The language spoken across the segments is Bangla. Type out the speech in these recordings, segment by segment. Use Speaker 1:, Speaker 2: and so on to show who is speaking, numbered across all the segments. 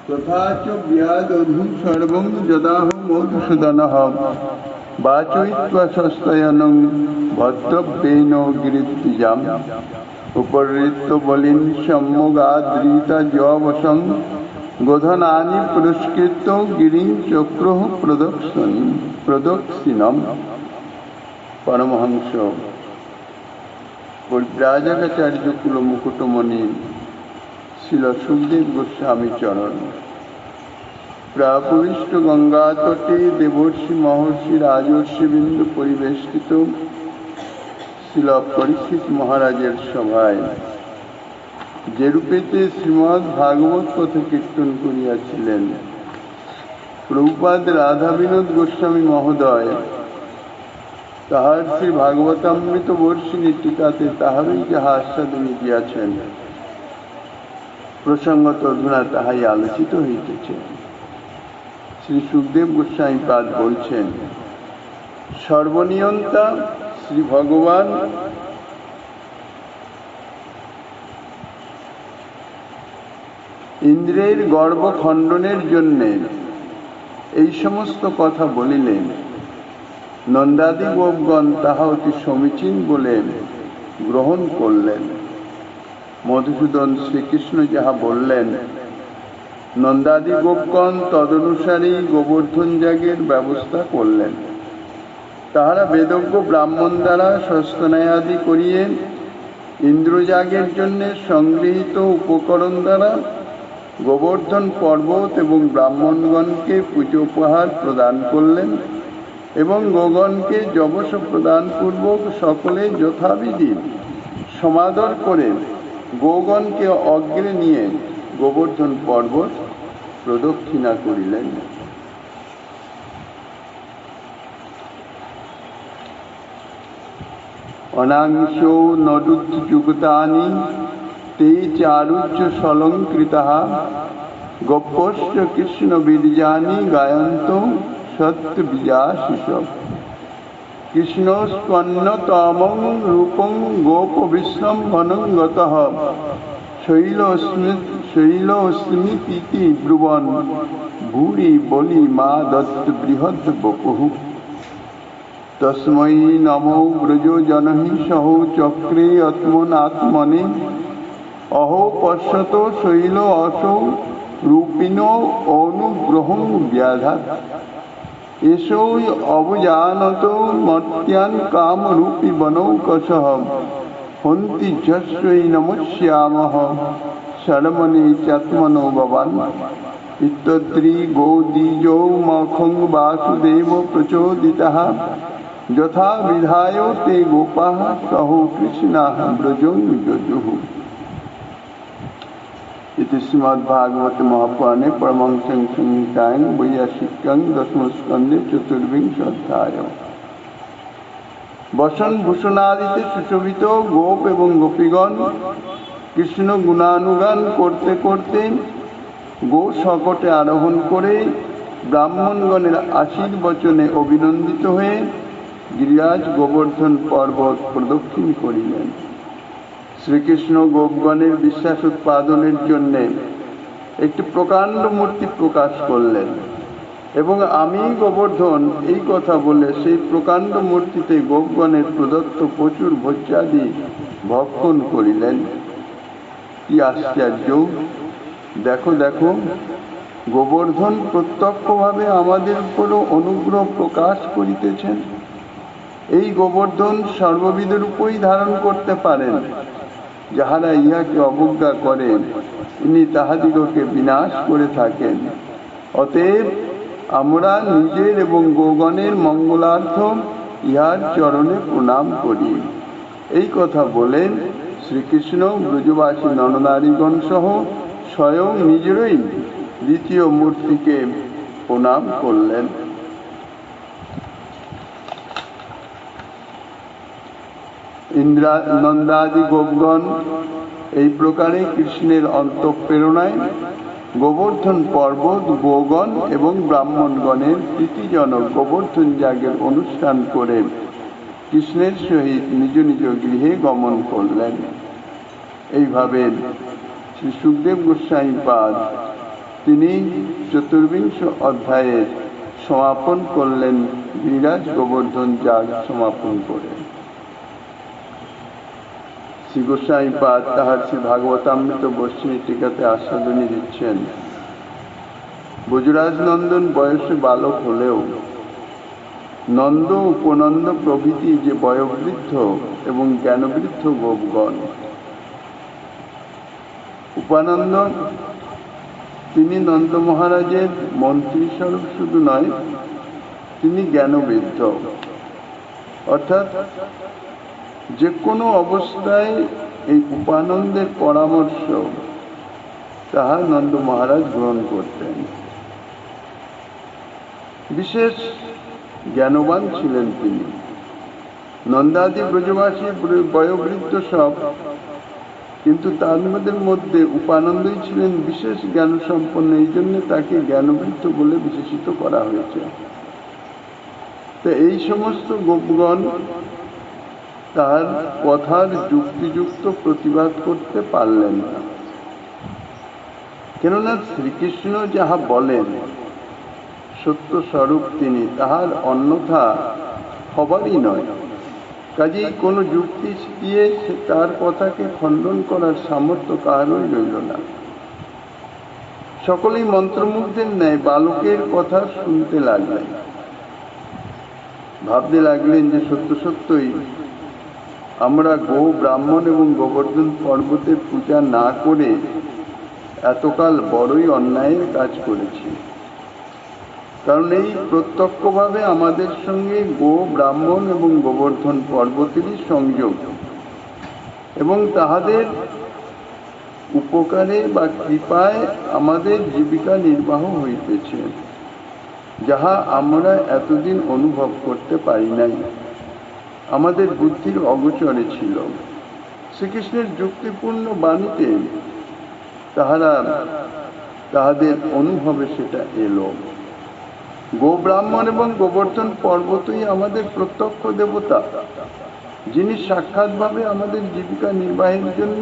Speaker 1: तथा च व्यादधु सर्वं यदाह मधुसूदनः वाचयित्वा स्वस्तयनं भद्रव्येन गिरिद्विजाम् उपहृत्य बलिं सम्मुगाद्रीता जवसं गोधनानि पुरस्कृत्य गिरिं चक्रुः प्रदक्षिणम्। परमहंस परिव्राजकाचार्य कुल मुकुटमणि श्रील सुखदेव गोस्वामी चरण प्रापुष्ट गंगा तटे देवर्षि महर्षि राजर्षि बिंदु परिवेष्टित श्रील परीक्षित महाराजेर सभाय जे रूपेते श्रीमद् भागवत कथा कीर्तन करियाছিলেন प्रभुपाद राधा विनोद गोस्वामी महोदय তাহার শ্রী ভাগবতামৃত বর্ষিণী টিকাতে তাহারই যাহা আস্বাদনী দিয়াছেন প্রসঙ্গত অধুনা তাহাই আলোচিত হইতেছে। শ্রী সুখদেব গোস্বামী পাদ বলছেন, সর্বনিয়ন্তা শ্রী ভগবান ইন্দ্রের গর্ব খণ্ডনের জন্যে এই সমস্ত কথা বলিলেন। নন্দাদি গোপগণ তাহা অতি সমীচীন বলে গ্রহণ করলেন। মধুসূদন শ্রীকৃষ্ণ যাহা বললেন, নন্দাদি গোপগণ তদনুসারী গোবর্ধন যাগের ব্যবস্থা করলেন। তাহারা বেদজ্ঞ ব্রাহ্মণ দ্বারা সস্তনায়াদি করিয়ে ইন্দ্রযাগের জন্য সংগৃহীত উপকরণ দ্বারা গোবর্ধন পর্বত এবং ব্রাহ্মণগণকে পূজোপহার প্রদান করলেন এবং গোগণকে যবস প্রদান পূর্বক সকলে যথাবিধি সমাদর করে গোগণকে অগ্রে নিয়ে গোবর্ধন পর্বত প্রদক্ষিণা করিলেন। অনাংশো নদুযুক্তানি তে চারুচ্য সলঙ্কৃতাঃ গোপশ্চ কৃষ্ণ বীর্যানি গায়ন্ত সত্য বিজাশিষব। কৃষ্ণ স্কন্নতমং রূপং গোপ বিশ্বম্ভনং গতঃ শৈলস্মিতি ব্রুবন ভূরি বলি মা দত্ত বৃহৎ বপুঃ। তস্मै নমো ব্রজো জনহি সহ চক্রে আত্মনাত্মনে অহো পশ্যত শৈল অসৌ রূপিণো অনুগ্রহং ব্যাধাৎ। এসৌ অবজানত মর্ত্যান কামরূপী বনৌকশঃ হন্তি যস্যৈ নমস্যামঃ শরমণে চাত্মনো ভবান। ইত্যত্রি গোদ্বিজৌ মখং বাসুদেব প্রচোদিতঃ যথা বিধায় তে গোপাঃ সহ কৃষ্ণাঃ ব্রজং যজুঃ। इति श्रीमद्भागवत महापुराणे परमहंस संहितायां वैयासिक्यां दशमस्कन्धे चतुर्विंशोऽध्याय। বসন ভূষণাদিতে সুশোভিত গোপ এবং গোপীগণ কৃষ্ণ গুণানুগান করতে করতে গো শকটে আরোহণ করে ব্রাহ্মণগণের আশীর্বচনে অভিনন্দিত হয়ে গিরিরাজ গোবর্ধন পর্বত প্রদক্ষিণ করিলেন। শ্রীকৃষ্ণ গোপগণের বিশ্বাস উৎপাদনের জন্য একটি প্রকাণ্ড মূর্তি প্রকাশ করলেন এবং আমি গোবর্ধন এই কথা বলে সেই প্রকাণ্ড মূর্তিতে গোপগণের প্রদত্ত প্রচুর ভোজ্যাদি ভক্ষণ করিলেন। কি আশ্চর্য! দেখো দেখো, গোবর্ধন প্রত্যক্ষভাবে আমাদের উপরও অনুগ্রহ প্রকাশ করিতেছেন। এই গোবর্ধন সর্ববিধরূপই ধারণ করতে পারেন। যাহারা ইহাকে অবজ্ঞা করেন ইনি তাহাদিগকে বিনাশ করে থাকেন। অতএব আমরা নিজের এবং গোগণের মঙ্গলার্থ ইহার চরণে প্রণাম করি। এই কথা বলেন শ্রীকৃষ্ণ ব্রজবাসী নরনারীগণ সহ স্বয়ং নিজেরই দ্বিতীয় মূর্তিকে প্রণাম করলেন। নন্দাদি গোপগণ এই প্রকারে কৃষ্ণের অন্তঃপ্রেরণায় গোবর্ধন পর্বত গোগণ এবং ব্রাহ্মণগণের প্রীতিজনক গোবর্ধন যাগের অনুষ্ঠান করে কৃষ্ণের সহিত নিজ নিজ গৃহে গমন করলেন। এইভাবে শ্রী সুখদেব গোস্বামী পাদ তিনি চতুর্বিংশ অধ্যায়ের সমাপন করলেন বিরাজ গোবর্ধন যাগ সমাপন করে। শ্রী গোস্বামীপাদ তাহার শ্রী ভাগবতামৃত বর্ষিণী টিকাতে আস্বাদনী দিচ্ছেন, ব্রজরাজ নন্দন বয়সে বালক হলেও নন্দ উপনন্দ প্রভৃতি যে বয়োবৃদ্ধ এবং জ্ঞানবৃদ্ধ গোপগণ, উপানন্দ তিনি নন্দ মহারাজের মন্ত্রী স্বরূপ শুধু নয়, তিনি জ্ঞানবৃদ্ধ, অর্থাৎ যে কোনো অবস্থায় এই উপানন্দের পরামর্শ তাহা নন্দ মহারাজ গ্রহণ করতেন। বিশেষ জ্ঞানবান ছিলেন তিনি। নন্দাদি ব্রজবাসী বয়োবৃদ্ধ সব, কিন্তু তাদের মধ্যে উপানন্দই ছিলেন বিশেষ জ্ঞান সম্পন্ন, এই জন্য তাকে জ্ঞানবৃদ্ধ বলে বিশেষিত করা হয়েছে। তো এই সমস্ত গোপগণ তার কথার যুক্তিযুক্ত প্রতিবাদ করতে পারলেন না, কেননা শ্রীকৃষ্ণ যাহা বলেন সত্য স্বরূপ তিনি, তাহার অন্যথা হবারই নয়। কাজেই কোনো যুক্তি দিয়ে তার কথাকে খণ্ডন করার সামর্থ্য কারোই রইল না। সকলেই মন্ত্রমুগ্ধের ন্যায় বালকের কথা শুনতে লাগলেন, ভাবতে লাগলেন যে সত্য সত্যই আমরা গো ব্রাহ্মণ এবং গোবর্ধন পর্বতের পূজা না করে এতকাল বড়ই অন্যায়ের কাজ করেছি। কারণ এই প্রত্যক্ষভাবে আমাদের সঙ্গে গো ব্রাহ্মণ এবং গোবর্ধন পর্বতেরই সংযোগ এবং তাহাদের উপকারে বা কৃপায় আমাদের জীবিকা নির্বাহ হইতেছে, যাহা আমরা এতদিন অনুভব করতে পারি নাই, আমাদের বুদ্ধির অগোচরে ছিল। শ্রীকৃষ্ণের যুক্তিপূর্ণ বাণীতে তাহাদের অনুভবে সেটা এলো। গো ব্রাহ্মণ এবং গোবর্ধন পর্বতই আমাদের প্রত্যক্ষ দেবতা, যিনি সাক্ষাৎভাবে আমাদের জীবিকা নির্বাহের জন্য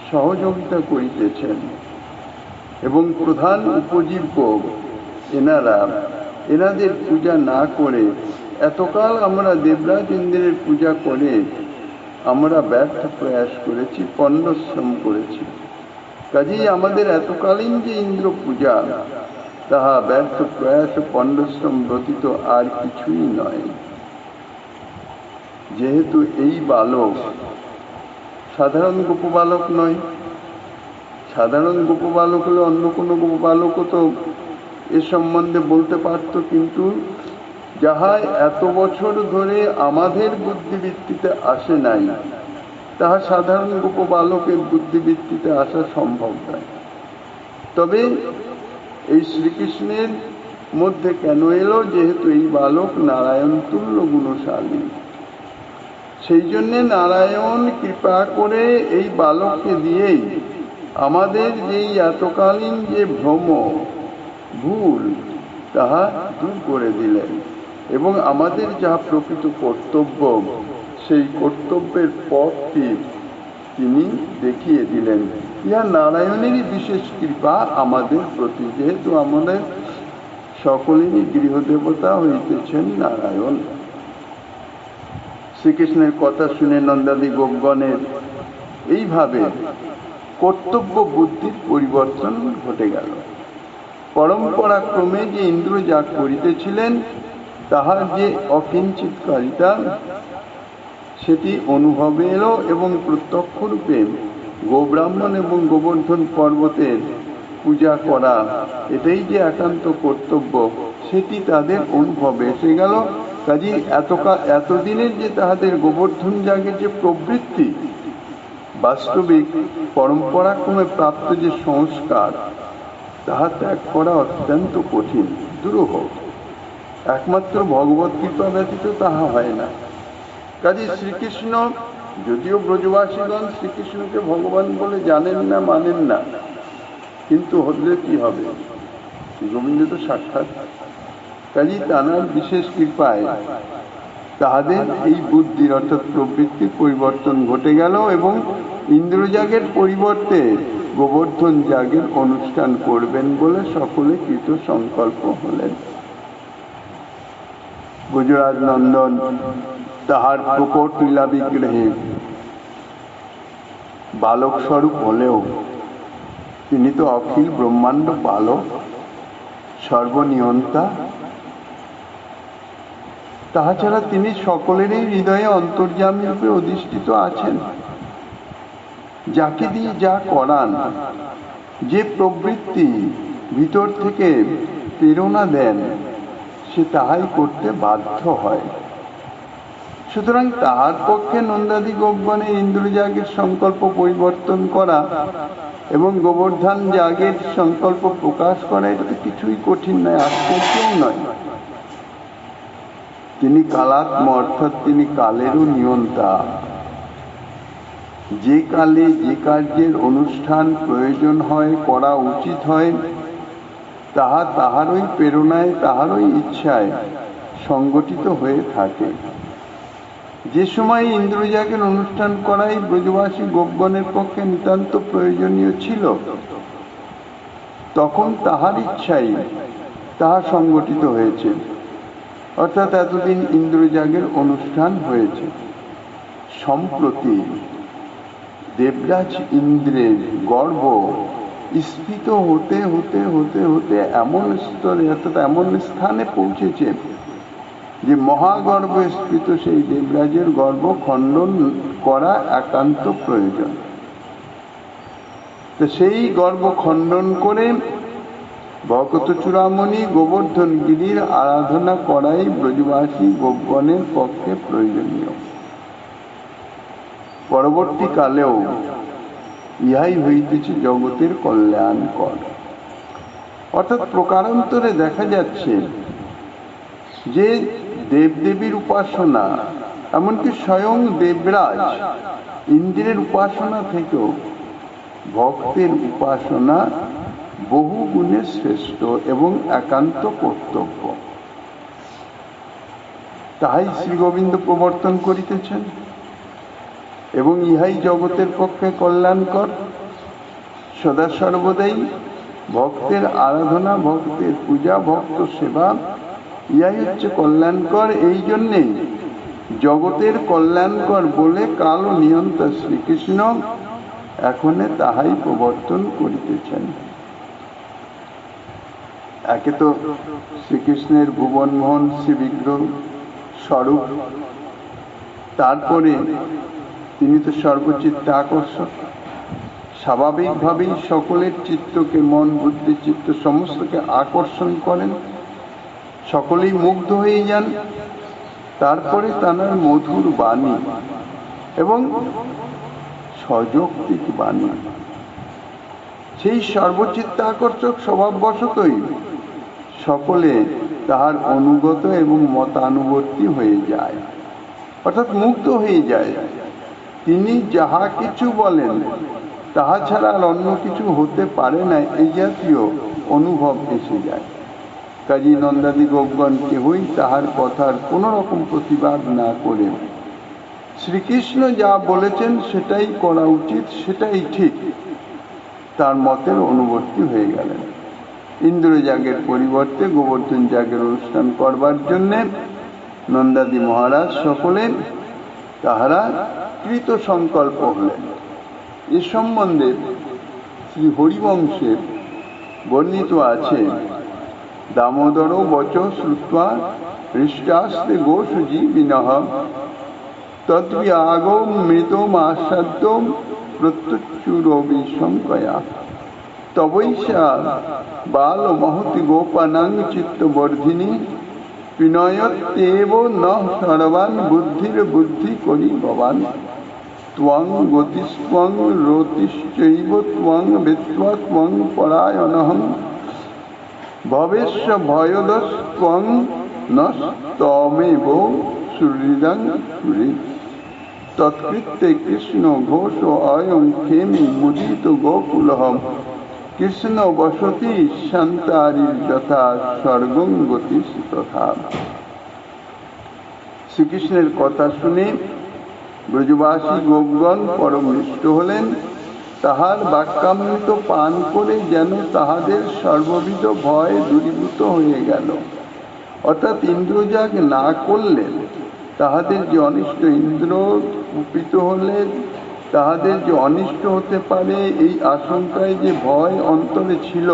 Speaker 1: সহযোগিতা করিতেছেন এবং প্রধান উপজীব্য এনাদের পূজা না করে এতকাল আমরা দেবরাজ ইন্দ্রের পূজা করে আমরা ব্যর্থ প্রয়াস করেছি, পণ্যশ্রম করেছি। কাজেই আমাদের এতকালীন যে ইন্দ্র পূজা তাহা ব্যর্থ প্রয়াস পণ্যশ্রম ব্যতীত আর কিছুই নয়। যেহেতু এই বালক সাধারণ গোপবালক নয়, সাধারণ গোপবালক হলে অন্য কোনো গোপবালকও তো এ সম্বন্ধে বলতে পারত, কিন্তু যাহা এত বছর ধরে আমাদের বুদ্ধিবৃত্তিতে আসে নাই, তাহা সাধারণ গোপবালকের বুদ্ধিবৃত্তিতে আসা সম্ভব নয়। তবে এই শ্রীকৃষ্ণের মধ্যে কেন এলো? যেহেতু এই বালক নারায়ণ তুল্য গুণশালী, সেই জন্যে নারায়ণ কৃপা করে এই বালককে দিয়েই আমাদের যেই এতকালীন যে ভ্রম ভুল তাহা দূর করে দিলেন এবং আমাদের যাহা প্রকৃত কর্তব্য সেই কর্তব্যের পথটি তিনি দেখিয়ে দিলেন। ইহা নারায়ণেরই বিশেষ কৃপা আমাদের প্রতি, যেহেতু আমাদের সকলেরই গৃহদেবতা হইতেছেন নারায়ণ। শ্রীকৃষ্ণের কথা শুনে নন্দাদি গোপগণের এইভাবে কর্তব্য বুদ্ধির পরিবর্তন ঘটে গেল। পরম্পরা ক্রমে যে ইন্দ্র যা করিতেছিলেন তাহার যে অকিঞ্চিতকারিতা সেটি অনুভবে এলো এবং প্রত্যক্ষ রূপে গোব্রাহ্মণ এবং গোবর্ধন পর্বতের পূজা করা এটাই যে একান্ত কর্তব্য সেটি তাদের অনুভবে এসে গেল। কাজেই এতদিনের যে তাহাদের গোবর্ধন যাগের যে প্রবৃত্তি, বাস্তবিক পরম্পরাক্রমে প্রাপ্ত যে সংস্কার তাহা ত্যাগ করা অত্যন্ত কঠিন, দুরূহ। একমাত্র ভগবত কৃপা ব্যতীত তাহা হয় না। কাজে শ্রীকৃষ্ণ, যদিও ব্রজবাসীগণ শ্রীকৃষ্ণকে ভগবান বলে জানেন না, মানেন না, কিন্তু হলে কি হবে, গোবিন্দ তো সাক্ষাৎ। কাজেই তাঁর বিশেষ কৃপায় তাহাদের এই বুদ্ধির অর্থাৎ প্রবৃত্তির পরিবর্তন ঘটে গেল এবং ইন্দ্রযাগের পরিবর্তে গোবর্ধন যাগের অনুষ্ঠান করবেন বলে সকলে কৃত সংকল্প হলেন। গুজরাজ নন্দন তাহার প্রকট লীলা বিগ্রহে বালক স্বরূপ হলেও তিনি তো অখিল ব্রহ্মাণ্ড পালক, সর্বনিয়ন্তা। তাহা ছাড়া তিনি সকলেরই হৃদয়ে অন্তর্যামী রূপে অধিষ্ঠিত আছেন। যাকে দিয়ে যা করান, যে প্রবৃত্তি ভিতর থেকে প্রেরণা দেন, সে তাহাই করতে বাধ্য হয়। সুতরাং তাহার পক্ষে নন্দাদি গোপগণের ইন্দ্রযাগের সংকল্প পরিবর্তন করা এবং গোবর্ধন যাগের সংকল্প প্রকাশ করা, এটা তো কিছুই কঠিন নয়, আশ্চর্যও নয়। তিনি কালাত্ম, অর্থাৎ তিনি কালেরও নিয়ন্তা। যে কালে যে কার্যের অনুষ্ঠান প্রয়োজন হয়, করা উচিত হয়, তাহা তাহারই প্রেরণায়, তাহারই ইচ্ছায় সংগঠিত হয়ে থাকে। যে সময় ইন্দ্রযাগের অনুষ্ঠান করাই ব্রজবাসী গোপগণের পক্ষে নিতান্ত প্রয়োজনীয় ছিল, তখন তাহার ইচ্ছাই তাহা সংগঠিত হয়েছে। অর্থাৎ এতদিন ইন্দ্রযাগের অনুষ্ঠান হয়েছে। সম্প্রতি দেবরাজ ইন্দ্রের গর্ব স্ফীত হতে হতে হতে হতে এমন স্তরে, অর্থাৎ এমন স্থানে পৌঁছেছে যে মহাগর্ব স্ফীত সেই দেবরাজের গর্ব খণ্ডন করা একান্ত প্রয়োজন। তো সেই গর্ব খণ্ডন করে ভকত চূড়ামণি গোবর্ধন গিরির আরাধনা করাই ব্রজবাসী গোপগণের পক্ষে প্রয়োজনীয়। পরবর্তীকালেও ইহাই হইতেছে জগতের কল্যাণকর। অর্থাৎ প্রকারান্তরে দেখা যাচ্ছে যে দেবদেবীর উপাসনা, এমনকি স্বয়ং দেবরাজ ইন্দ্রের উপাসনা থেকেও ভক্তের উপাসনা বহু গুণে শ্রেষ্ঠ এবং একান্ত কর্তব্য। তাহাই শ্রী গোবিন্দ প্রবর্তন করিতেছেন এবং ইহাই জগতের পক্ষে কল্যাণকর। সদা সর্বদাই ভক্তের আরাধনা, ভক্তের পূজা, ভক্ত সেবা, ইহাই হচ্ছে কল্যাণকর। এই জন্যেই জগতের কল্যাণকর বলে কাল নিয়ন্তা শ্রীকৃষ্ণ এখনে তাহাই প্রবর্তন করিতেছেন। একে তো শ্রীকৃষ্ণের ভুবনমোহন শ্রীবিগ্রহ স্বরূপ, তারপরে তিনি তো সর্বচিত্ত আকর্ষক। স্বাভাবিকভাবেই সকলের চিত্তকে, মন বুদ্ধি চিত্ত সমস্তকে আকর্ষণ করেন, সকলেই মুগ্ধ হয়ে যান। তারপরে তাঁর মধুর বাণী এবং সযৌক্তিক বাণী, সেই সর্বচিত্ত আকর্ষক স্বভাববশতই সকলে তাহার অনুগত এবং মতানুবর্তী হয়ে যায়, অর্থাৎ মুগ্ধ হয়ে যায়। তিনি যাহা কিছু বলেন তাহা ছাড়া আর অন্য কিছু হতে পারে না, এই জাতীয় অনুভব এসে যায়। কাজী নন্দাদি গোপগণ কেহই তাহার কথার কোনো রকম প্রতিবাদ না করে শ্রীকৃষ্ণ যা বলেছেন সেটাই করা উচিত, সেটাই ঠিক, তার মতের অনুবর্তী হয়ে গেলেন। ইন্দ্রযাগের পরিবর্তে গোবর্ধন যাগের অনুষ্ঠান করবার জন্যে নন্দাদি মহারাজ সকলে তাহারা কৃত সংকল্প হলেন। এ সম্বন্ধে শ্রী হরিবংশে বর্ণিত আছে, দামোদর বচ শ্রুত্বা হৃষ্টাস্তে গোষুজীবিনঃ তদ্বিয়াগো মৃতমাসাদ্য প্রত্যুচ্চুরবি সংকয়া তবৈষা বাল মহতি গোপানাং চিত্তবর্ধিনী বিনয়ত্যেব ন সর্বান বুদ্ধির বুদ্ধি করি ভবান ত্বং গতিস্ত্বং রতিশ্চৈব ত্বং বিত্বা ত্বং পরায়ণঃ ভবেশ্য ভয়দস্ত্বং নস্তমেব সুহৃদং সুহৃদ তৎকৃত্যে কৃষ্ণ ঘোষ অয়ং খেমি মুদিত গোকুলঃ কৃষ্ণ বসতি শান্তারির যথা স্বর্গং গতিস তথা। শ্রীকৃষ্ণের কথা শুনে ব্রজবাসী গোপগণ পরম হৃষ্ট হলেন তাহার বাক্যামৃত পান করে যেন তাহাদের সর্ববিধ ভয় দূরীভূত হয়ে গেল। অর্থাৎ ইন্দ্রযাগ না করলে তাহাদের যে অনিষ্ট, ইন্দ্র কুপিত হলে তাহাদের যে অনিষ্ট হতে পারে এই আশঙ্কায় যে ভয় অন্তরে ছিল,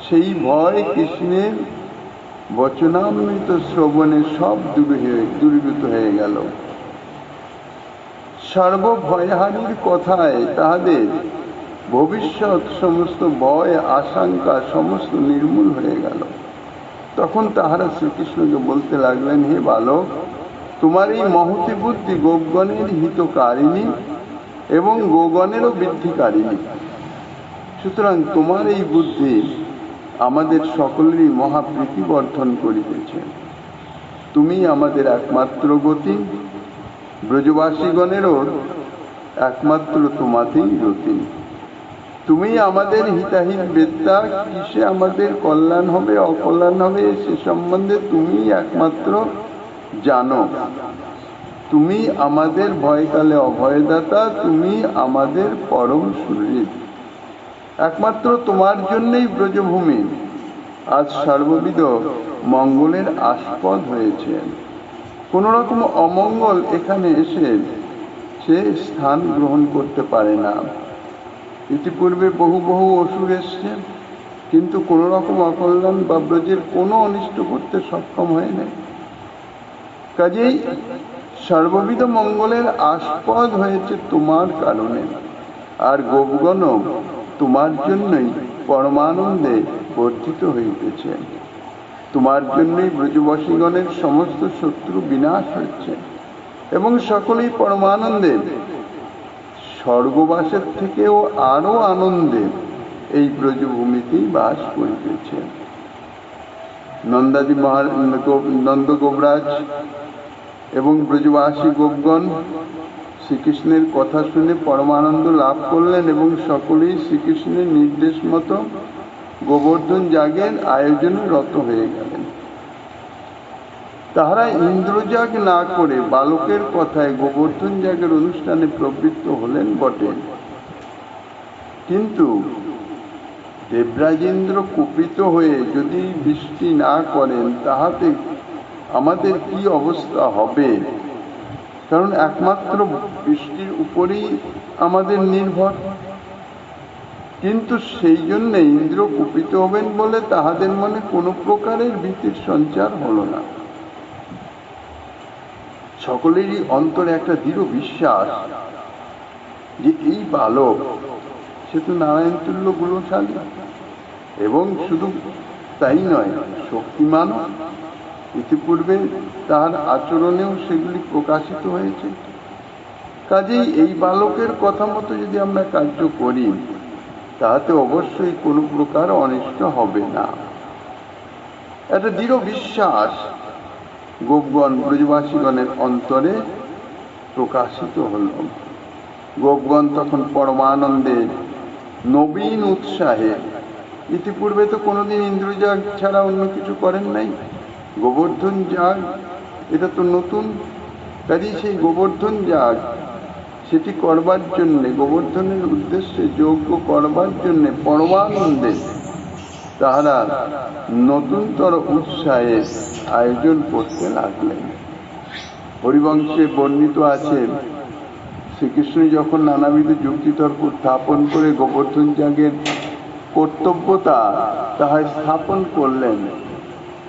Speaker 1: সেই ভয় কৃষ্ণের বচনামৃত শ্রবণে সব দূরীভূত হয়ে গেল। সর্বভয়হারীর কথায় তাহাদের ভবিষ্যৎ সমস্ত ভয় আশঙ্কা সমস্ত নির্মূল হয়ে গেল। তখন তাহারা শ্রীকৃষ্ণকে বলতে লাগলেন, হে বালক, তোমার এই মহতী বুদ্ধি গোপগণের হিতকারিণী এবং গোগণেরও বৃদ্ধিকারিণী। সুতরাং তোমার এই বুদ্ধি আমাদের সকলেরই মহাপ্রীতি বর্ধন করিতেছে। তুমি আমাদের একমাত্র গতি, ব্রজবাসীগণেরও একমাত্র তোমাতেই রতি। তুমি আমাদের হিতাহিত বেত্তা, কিসে আমাদের কল্যাণ হবে অকল্যাণ হবে সে সম্বন্ধে তুমি একমাত্র জানো। তুমি আমাদের ভয়কালে অভয়দাতা, তুমি আমাদের পরম সুহৃদ। একমাত্র তোমার জন্যই ব্রজভূমি আজ সর্ববিধ মঙ্গলের আস্পদ হয়েছে। কোন রকম অমঙ্গল এখানে এসে সে স্থান গ্রহণ করতে পারে না। ইতিপূর্বে বহু বহু অসুর এসছে, কিন্তু কোন রকম অকল্যাণ বা ব্রজের কোনো অনিষ্ট করতে সক্ষম হয় নাই। কাজেই সর্ববিধ মঙ্গলের আস্পদ হয়েছে তোমার কারণে, আর গোপগণ তোমার জন্যই পরমানন্দে বর্ধিত হইতেছে। তোমার জন্যই ব্রজবাসীগণের সমস্ত শত্রু বিনাশ হচ্ছে এবং সকলেই পরমানন্দে স্বর্গবাসের থেকেও আরো আনন্দে এই ব্রজভূমিতেই বাস করিতেছে। নন্দাদি নন্দ গোবরাজ এবং ব্রজবাসী গোপগণ শ্রীকৃষ্ণের কথা শুনে পরমানন্দ লাভ করলেন এবং সকলেই শ্রীকৃষ্ণের নির্দেশ মতো গোবর্ধন যাগের আয়োজনে রত হয়ে গেলেন। তাহারা ইন্দ্রযাগ না করে বালকের কথায় গোবর্ধন যাগের অনুষ্ঠানে প্রবৃত্ত হলেন বটে, কিন্তু দেবরাজেন্দ্র কুপিত হয়ে যদি বৃষ্টি না করেন তাহাতে আমাদের কি অবস্থা হবে? কারণ একমাত্র বৃষ্টির উপরেই আমাদের নির্ভর। কিন্তু সেই জন্য ইন্দ্র কুপিত হবেন বলে তাহাদের মনে কোনো প্রকারের ভীতির সঞ্চার হলো না। সকলেরই অন্তরে একটা দৃঢ় বিশ্বাস যে এই বালক সে তো নারায়ণ তুল্য গুণশালী, এবং শুধু তাই নয়, শক্তিমান। ইতিপূর্বে তার আচরণেও সেগুলি প্রকাশিত হয়েছে। কাজেই এই বালকের কথা মতো যদি আমরা কার্য করি তাহাতে অবশ্যই কোনো প্রকার অনিষ্ট হবে না। একটা দৃঢ় বিশ্বাস গোপগণ ব্রজবাসীগণের অন্তরে প্রকাশিত হল। গোপগণ তখন পরমানন্দে নবীন উৎসাহে, ইতিপূর্বে তো কোনোদিন ইন্দ্রযাগ ছাড়া অন্য কিছু করেন নাই, গোবর্ধন যাগ এটা তো নতুন। কাজেই সেই গোবর্ধন যাগ সেটি করবার জন্যে, গোবর্ধনের উদ্দেশ্যে যজ্ঞ করবার জন্যে পরমানন্দে তাহারা নতুনতর উৎসাহে আয়োজন করতে লাগলেন। হরিবংশে বর্ণিত আছে, শ্রীকৃষ্ণ যখন নানাবিধ যুক্তিতর্ক স্থাপন করে গোবর্ধন যাগের কর্তব্যতা তাহা স্থাপন করলেন,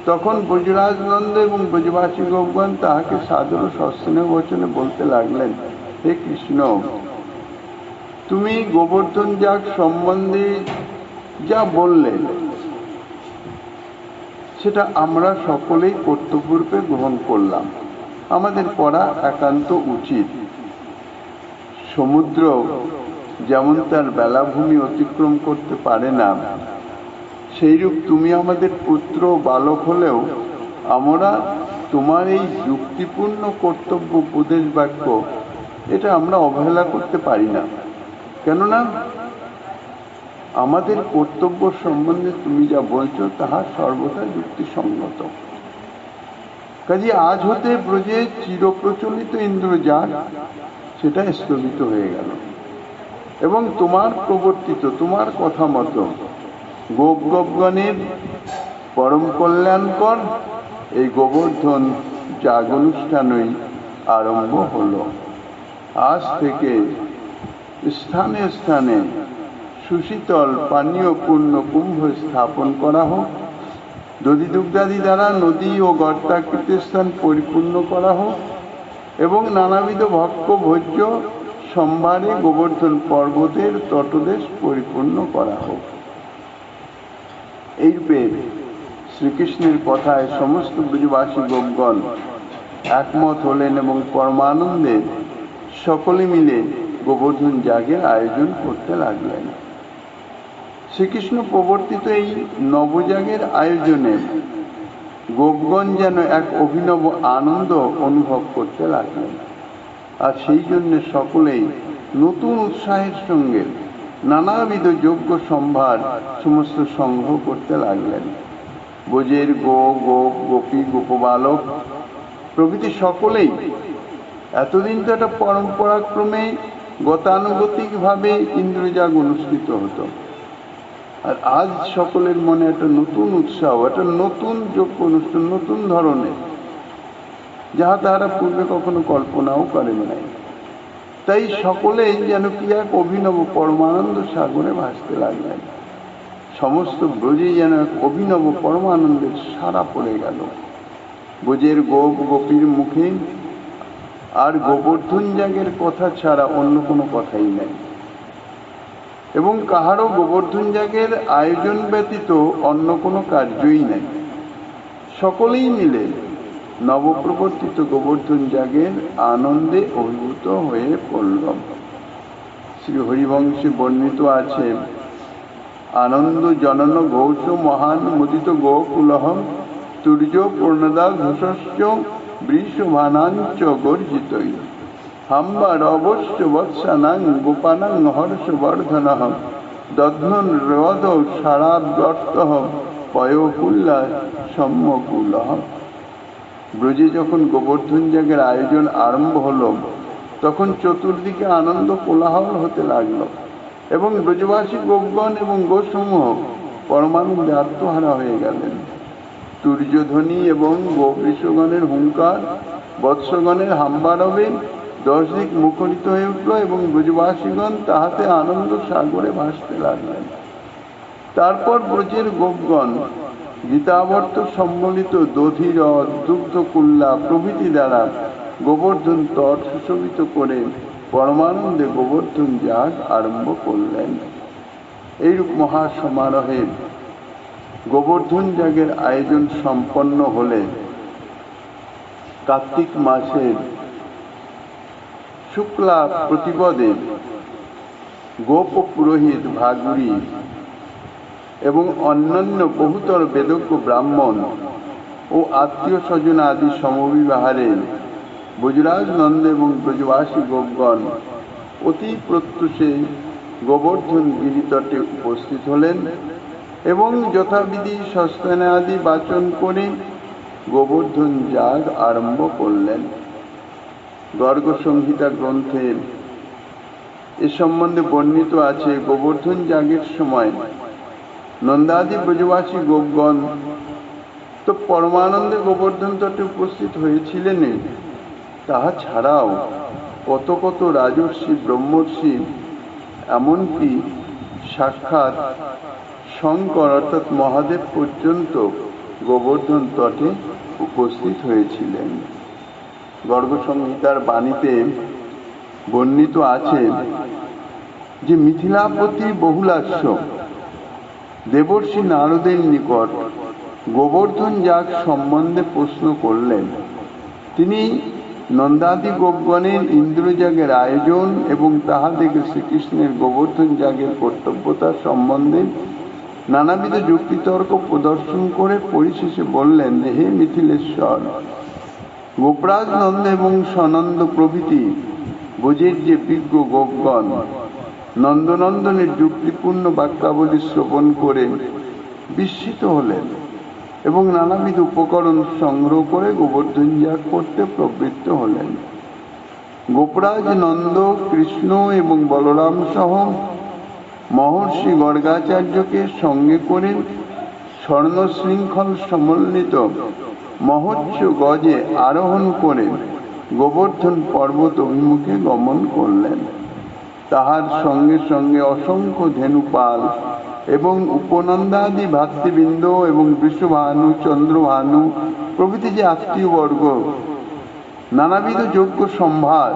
Speaker 1: তখন ব্রজরাজ নন্দ এবং ব্রজবাসী গোপগণ তাহাকে সাদর সস্নেহ বচনে বলতে লাগলেন, হে কৃষ্ণ, তুমি গোবর্ধন যাগ সম্বন্ধে যা বললেন সেটা আমরা সকলেই কর্তব্যরূপে গ্রহণ করলাম, আমাদের করা একান্ত উচিত। সমুদ্র যেমন তার বেলাভূমি অতিক্রম করতে পারে না, সেইরূপ তুমি আমাদের পুত্র বালক হলেও আমরা তোমার এই যুক্তিপূর্ণ কর্তব্য উপদেশ বাক্য এটা আমরা অবহেলা করতে পারি না। কেননা আমাদের কর্তব্য সম্বন্ধে তুমি যা বলছো তাহা সর্বদা যুক্তিসঙ্গত। কাজে আজ হতে ব্রজে চিরপ্রচলিত ইন্দ্রযাগ সেটা স্থগিত হয়ে গেল। এবং তোমার প্রবর্তিত তোমার কথা মতো গোপগণের পরম কল্যাণকর এই গোবর্ধন যাগ অনুষ্ঠানই আরম্ভ হলো। আজ থেকে স্থানে স্থানে সুশীতল পানীয় পূর্ণ কুম্ভ স্থাপন করা হোক, দধি দুগ্ধাদি দ্বারা নদী ও গর্তাকৃত স্থান পরিপূর্ণ করা হোক এবং নানাবিধ ভক্ষ ভোজ্য সম্ভারে গোবর্ধন পর্বতের তটদেশ পরিপূর্ণ করা হোক। এইরূপে শ্রীকৃষ্ণের কথায় সমস্ত ব্রজবাসী গোপগণ একমত হলেন এবং পরমানন্দে সকলে মিলে গোবর্ধন যাগের আয়োজন করতে লাগলেন। শ্রীকৃষ্ণ প্রবর্তিত এই নবযাগের আয়োজনে গোপগণ যেন এক অভিনব আনন্দ অনুভব করতে লাগলেন, আর সেই জন্য সকলেই নতুন উৎসাহের সঙ্গে নানাবিধ যজ্ঞ সম্ভার সমস্ত সংগ্রহ করতে লাগলেন। ব্রজের গোপ গোপী গোপবালক প্রভৃতি সকলেই, এতদিন তো একটা পরম্পরাক্রমে গতানুগতিকভাবে ইন্দ্রযাগ অনুষ্ঠিত হতো, আর আজ সকলের মনে একটা নতুন উৎসাহ, একটা নতুন যজ্ঞ অনুষ্ঠান, নতুন ধরনের, যাহা তারা পূর্বে কখনো কল্পনাও করেন নাই। তাই সকলেই যেন কি এক অভিনব পরমানন্দ সাগরে ভাসতে লাগলেন। সমস্ত ব্রজে যেন এক অভিনব পরমানন্দের সারা পড়ে গেল। ব্রজের গোপ গোপীর মুখে আর গোবর্ধন যাগের কথা ছাড়া অন্য কোনো কথাই নাই, এবং কাহারও গোবর্ধন যাগের আয়োজন ব্যতীত অন্য কোনো কার্যই নাই। সকলেই মিলে নবপ্রবর্তিত গোবর্ধন যাগের আনন্দে অভিভূত হয়ে পড়ল। শ্রী হরিবংশে বর্ণিত আছে, আনন্দ জনন ঘোষ মহান মুদিত গোকুলহম তুর্য পূর্ণদা ঘোষশ্চ বৃষভানাঞ্চ গর্জিতই হাম্বার অবশ্য বৎসানাং গোপানাং হর্ষবর্ধনঃ দধ্নন রদ সারাদ্বর্তঃ পয়োকুল্লা সম্মকুলঃ। ব্রজে যখন গোবর্ধন যাগের আয়োজন আরম্ভ হলো, তখন চতুর্দিকে আনন্দ কোলাহল হতে লাগলো এবং ব্রজবাসী গোপগণ এবং গোসমূহ পরমানন্দে আত্মহারা হয়ে গেলেন। তুর্যধ্বনি এবং গোবৃষগণের হুঙ্কার, বৎসগণের হাম্বারবে 10 দিক মুখরিত হয়ে উঠল এবং ব্রজবাসীগণ তাহাতে আনন্দ সাগরে ভাসতে লাগলেন। তারপর ব্রজের গোপগণ গীতাবর্ত সম্বলিত দধির দুগ্ধ কুল্লা প্রভৃতি দ্বারা গোবর্ধন তট সুশোভিত করে পরমানন্দে গোবর্ধন যাগ আরম্ভ করলেন। এইরূপ মহাসমারোহে গোবর্ধন যাগের আয়োজন সম্পন্ন হলে কার্তিক মাসের শুক্লা প্রতিপদে গোপ পুরোহিত ভাগুরি এবং অন্যান্য বহুতর বেদজ্ঞ ব্রাহ্মণ ও আত্মীয় স্বজন আদি সমবিবাহারে ব্রজরাজ নন্দ এবং ব্রজবাসী গোপগণ অতি প্রত্যুষে গোবর্ধন গিরিতটে উপস্থিত হলেন এবং যথাবিধি সস্তানাদি বাচন করে গোবর্ধন যাগ আরম্ভ করলেন। গর্গ সংহিতা গ্রন্থে এ সম্বন্ধে বর্ণিত আছে, গোবর্ধন যাগের সময় নন্দাদি ব্রজবাসী গোপগণ তো পরমানন্দে গোবর্ধন তটে উপস্থিত হয়েছিলেন, তাহা ছাড়াও কত কত রাজর্ষি ব্রহ্মর্ষি এমনকি সাক্ষাৎ শঙ্কর অর্থাৎ মহাদেব পর্যন্ত গোবর্ধন তটে উপস্থিত হয়েছিলেন। গর্গ সংহিতার বাণীতে বর্ণিত আছে যে মিথিলাপতি বহুলাস্য দেবর্ষি নারদের নিকট গোবর্ধন যাগ সম্বন্ধে প্রশ্ন করলেন। তিনি নন্দাদি গোপগণের ইন্দ্রযাগের আয়োজন এবং তাহা থেকে শ্রীকৃষ্ণের গোবর্ধন যাগের কর্তব্যতা সম্বন্ধে নানাবিধ যুক্তিতর্ক প্রদর্শন করে পরিশেষে বললেন, হে মিথিলেশ্বর, গোপরাজ নন্দ এবং সনন্দ প্রভৃতি ব্রজের যে বিজ্ঞ গোপগণ নন্দনন্দনের যুক্তিপূর্ণ বাক্যাবলী শ্রবণ করে বিস্মিত হলেন এবং নানাবিধ উপকরণ সংগ্রহ করে গোবর্ধন যাগ করতে প্রবৃত্ত হলেন। গোপরাজ নন্দ, কৃষ্ণ এবং বলরাম সহ মহর্ষি গর্গাচার্যকে সঙ্গে করে স্বর্ণ শৃঙ্খল সমন্বিত মহোচ্চ গজে আরোহণ করে গোবর্ধন পর্বত অভিমুখে গমন করলেন। তাহার সঙ্গে সঙ্গে অসংখ্য ধেনুপাল এবং উপনন্দাদি ভ্রাতৃবৃন্দ এবং বৃষভানু, চন্দ্রভানু প্রভৃতি যে আত্মীয়বর্গ নানাবিধ যজ্ঞ সম্ভার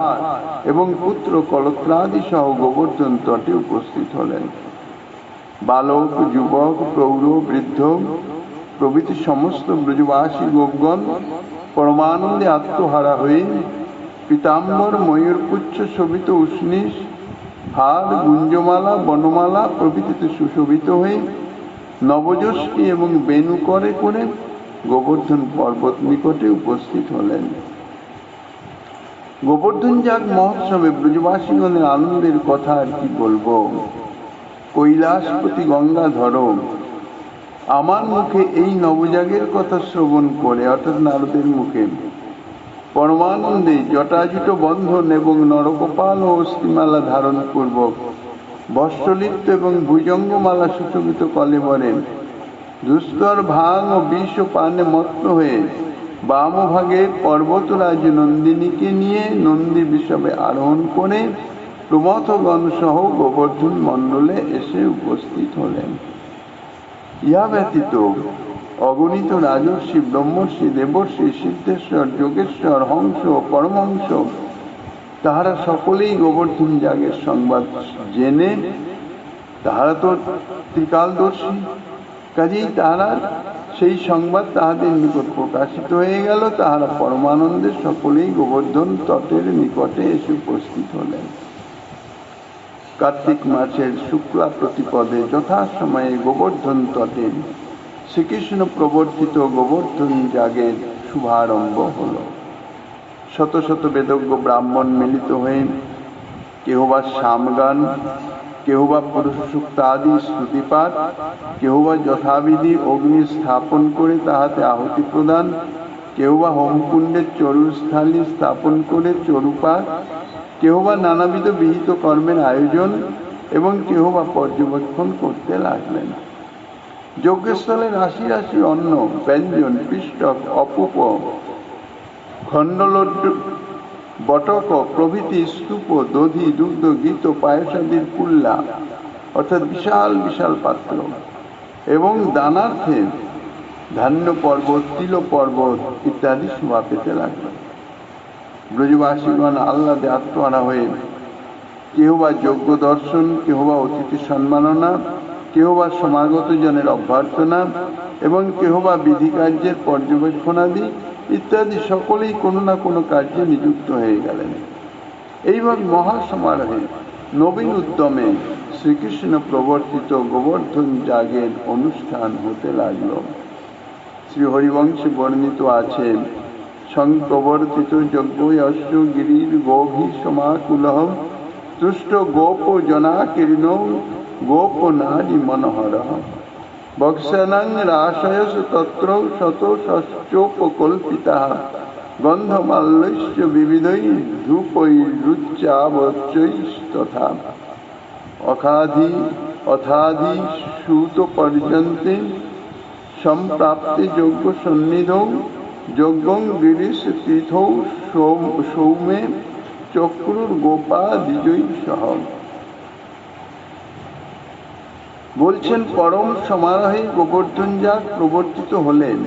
Speaker 1: এবং পুত্র কলত্রাদি সহ গোবর্ধন তটে উপস্থিত হলেন। বালক, যুবক, প্রৌঢ়, বৃদ্ধ প্রভৃতি সমস্ত ব্রজবাসী গোপগণ পরমানন্দে আত্মহারা হয়ে পীতাম্বর, ময়ূরপুচ্ছ শোভিত উষ্ণীষ, হার, গুঞ্জমালা, বনমালা প্রভৃতিতে সুশোভিত হয়ে নবযষ্টি এবং বেণু করে করে গোবর্ধন পর্বত নিকটে উপস্থিত হলেন। গোবর্ধন যাগ মহোৎসবে ব্রজবাসীগণের আনন্দের কথা আর কি বলবো। কৈলাসপতি গঙ্গাধর আমার মুখে এই নবযাগের কথা শ্রবণ করে, অর্থাৎ নারদের মুখে, পরমানন্দে জটাজুট বন্ধন এবং নরকপাল ও অস্থিমালা ধারণ পূর্বক বস্ত্রলিপ্ত এবং ভুজঙ্গমালা সুশোভিত কলেবরে দুস্তর ভাং ও বিষ ও পানে মত্ত হয়ে বামভাগে পর্বতরাজ নন্দিনীকে নিয়ে নন্দী বিষবে আরোহণ করে প্রমথগণ সহ গোবর্ধন মণ্ডলে এসে উপস্থিত হলেন। ইহা ব্যতীত অগণিত রাজর্ষি, ব্রহ্মর্ষি, দেবর্ষি, সিদ্ধেশ্বর, যোগেশ্বর, হংস, পরমহংস তাহারা সকলেই গোবর্ধন যাগের সংবাদ জেনে, তাহারা তো ত্রিকালদর্শী, কাজেই তাহারা সেই সংবাদ তাহাদের নিকট প্রকাশিত হয়ে গেল। তাহারা পরমানন্দে সকলেই গোবর্ধন তটের নিকটে এসে উপস্থিত হলেন। কার্তিক মাসের শুক্লা প্রতিপদে যথাসময়ে গোবর্ধন তটে শ্রীকৃষ্ণ প্রবর্তিত গোবর্ধন যাগের শুভারম্ভ হল। শত শত বেদজ্ঞ ব্রাহ্মণ মিলিত হয়ে কেহ বা সামগান, কেহ বা পুরুষ সূক্ত আদি স্তুতিপাঠ, কেহ বা যথাবিধি অগ্নি স্থাপন করে তাহাতে আহুতি প্রদান, কেহ বা হোমকুণ্ডের চরুস্থালী স্থাপন করে চরুপাঠ, কেহ বা নানাবিধ বিহিত কর্মের আয়োজন এবং কেহ বা পর্যবেক্ষণ করতে লাগলেন। যজ্ঞস্থলে রাশি রাশি অন্ন, ব্যঞ্জন, পিষ্টক, অপুপ, খণ্ডলড্ডু, বটক প্রভৃতি স্তূপ, দধি, দুগ্ধ, গীত, পায়সাদির কুল্লা অর্থাৎ বিশাল বিশাল পাত্র এবং দানার্থে ধান্য পর্বত, তিল পর্বত ইত্যাদি শোভা পেতে লাগল। ব্রজবাসীগণ আহ্লাদে আত্মহারা হয়ে কেহ বা যজ্ঞ দর্শন, কেহ বা অতিথি সম্মাননা, কেহ বা সমাগত জনের অভ্যর্থনা এবং কেহ বা বিধি কার্যের পর্যবেক্ষণাদি ইত্যাদি সকলেই কোনো না কোনো কার্যে নিযুক্ত হয়ে গেলেন। এইভাবে মহাসমারোহে নবীন উদ্যমে শ্রীকৃষ্ণ প্রবর্তিত গোবর্ধন যাগের অনুষ্ঠান হতে লাগল। শ্রী হরিবংশে বর্ণিত আছে, সংপ্রবর্তিত যজ্ঞয়স্য গিরির গোভি সমাকুলঃ তুষ্ট গোপ জনাকীর্ণ গোপ নারী মনোহর বক্সানাং রাশয়স তত্র শত ষষ্ঠোপকল্পিতাঃ গন্ধমাল্যশ্চ বিবিধৈ ধূপৈরুচ্চাবচৈস্তথা অখাধি অথাধি সুত পর্যন্তে সম্প্রাপ্তে যজ্ঞ সন্নিধৌ যজ্ঞং গিরিশ তীর্থৌ সৌমে চক্রুর গোপা দ্বিজৈ সহ। বলছেন, পরম সমারোহে গোবর্ধন যাগ প্রবর্তিত হলেন।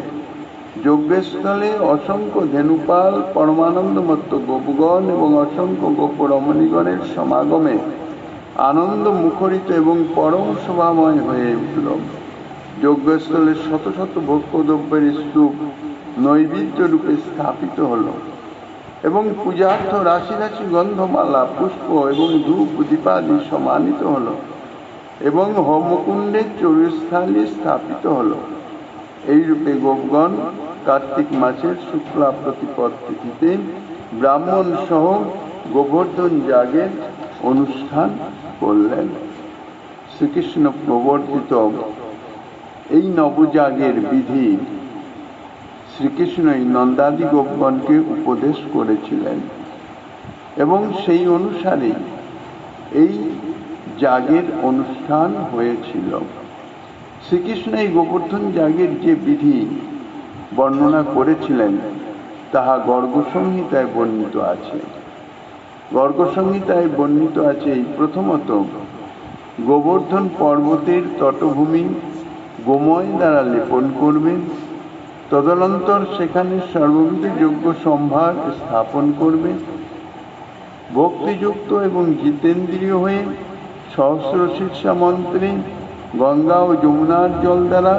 Speaker 1: যজ্ঞস্থলে অসংখ্য ধেনুপাল, পরমানন্দমত্ত গোপগণ এবং অসংখ্য গোপ রমণীগণের সমাগমে আনন্দ মুখরিত এবং পরম শোভাময় হয়ে উঠল। যজ্ঞস্থলে শত শত ভোগ্যদ্রব্যের স্তূপ নৈবেদ্য রূপে স্থাপিত হল এবং পূজার্থ রাশি রাশি গন্ধমালা, পুষ্প এবং ধূপ দীপাদি সমানিত হল এবং হোমকুণ্ডে চরুস্থালী স্থাপিত হল। এইরূপে গোপগণ কার্তিক মাসের শুক্লা প্রতিপদ তিথিতে ব্রাহ্মণ সহ গোবর্ধন যাগের অনুষ্ঠান করলেন। শ্রীকৃষ্ণ প্রবর্তিত এই নবযাগের বিধি শ্রীকৃষ্ণই নন্দাদি গোপগণকে উপদেশ করেছিলেন এবং সেই অনুসারে এই যাগের অনুষ্ঠান হয়েছিল। শ্রীকৃষ্ণ এই গোবর্ধন যাগের যে বিধি বর্ণনা করেছিলেন তাহা গর্গ সংহিতায় বর্ণিত আছে। গর্গ সংহিতায় বর্ণিত আছে প্রথমত, গোবর্ধন পর্বতের তটভূমি গোময় দ্বারা লেপন করবেন, তদনন্তর সেখানে সর্ববিধ যজ্ঞ সম্ভার স্থাপন করবে, ভক্তিযুক্ত এবং জিতেন্দ্রীয় হয়ে সহস্র শীর্ষা মন্ত্রে গঙ্গা ও যমুনার জল দ্বারা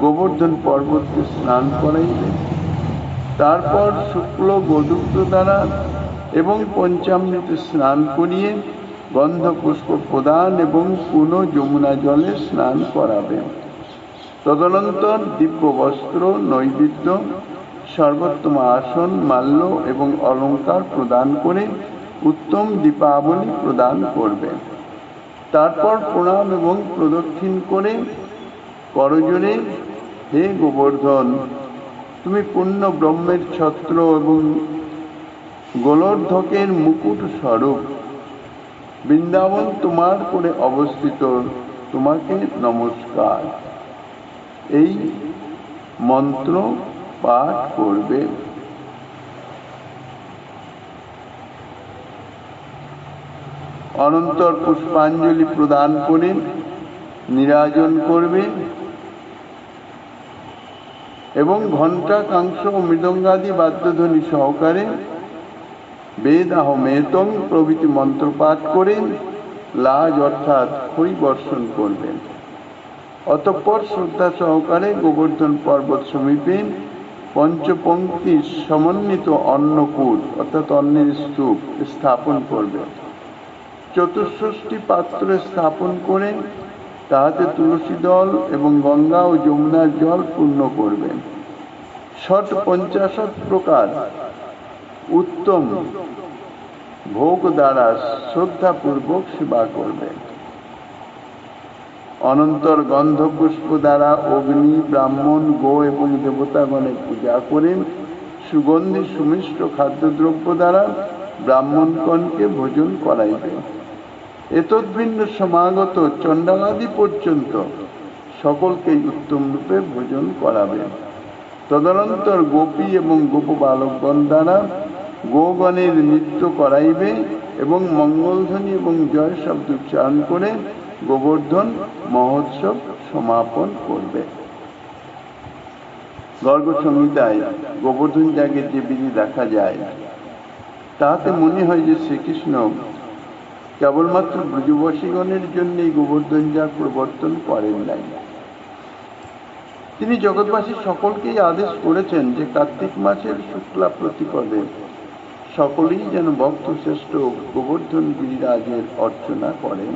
Speaker 1: গোবর্ধন পর্বতকে স্নান করাইবে। তারপর শুক্ল গোদুগ্ধ দ্বারা এবং পঞ্চামৃতে স্নান করিয়ে গন্ধ পুষ্প প্রদান এবং পুনঃ যমুনা জলে স্নান করাবে। তদনন্তর দিব্য বস্ত্র, নৈবেদ্য, সর্বোত্তম আসন, মাল্য এবং অলঙ্কার প্রদান করে উত্তম দীপাবলি প্রদান করবে। তারপর প্রণাম এবং প্রদক্ষিণ করে করজোড়ে, হে গোবর্ধন, তুমি পূর্ণ ব্রহ্মের ছত্র এবং গোলর্ধকের মুকুট স্বরূপ, বৃন্দাবন তোমার করে অবস্থিত, তোমাকে নমস্কার, এই মন্ত্র পাঠ করবে। অনন্তর পুষ্পাঞ্জলি প্রদান করে নীরাজন করবে এবং ঘণ্টা, কাংস ও মৃদঙ্গাদি বাদ্যধ্বনি সহকারে বেদ আহমেতং প্রভৃতি মন্ত্র পাঠ করে লাজ অর্থাৎ খই বর্ষণ করবেন। অতঃপর শ্রদ্ধা সহকারে গোবর্ধন পর্বত সমীপে পঞ্চপঙ্ক্তি সমন্বিত অন্নকূট অর্থাৎ অন্নের স্তূপ স্থাপন করবেন। চতুষ্ষষ্ঠী পাত্র স্থাপন করে তাহাতে তুলসী দল এবং গঙ্গা ও যমুনার জল পূর্ণ করবেন। ষট পঞ্চাশত প্রকার উত্তম ভোগ দ্বারা শ্রদ্ধাপূর্বক সেবা করবেন। অনন্তর গন্ধ পুষ্প দ্বারা অগ্নি, ব্রাহ্মণ, গো এবং দেবতাগণের পূজা করেন। সুগন্ধি সুমিষ্ট খাদ্যদ্রব্য দ্বারা ব্রাহ্মণগণকে ভোজন করাইবেন। এতদ্ভিন্ন সমাগত চণ্ডালাদি পর্যন্ত সকলকেই উত্তম রূপে ভোজন করাবেন। তদনন্তর গোপী এবং গোপ বালকগণ দ্বারা গোগণের নৃত্য করাইবে এবং মঙ্গলধ্বনি এবং জয় শব্দ উচ্চারণ করে গোবর্ধন মহোৎসব সমাপন করবে। গর্গ সংহিতায় গোবর্ধন যাগের যে বিধি দেখা যায় তাহাতে মনে হয় যে শ্রীকৃষ্ণ কেবলমাত্র ব্রজবাসীগণের জন্যই গোবর্ধন যাগ প্রবর্তন করেন নাই। তিনি জগৎবাসী সকলকেই আদেশ করেছেন যে কার্তিক মাসের শুক্লা প্রতিপদে সকলেই যেন ভক্ত শ্রেষ্ঠ গোবর্ধন গিরিরাজের অর্চনা করেন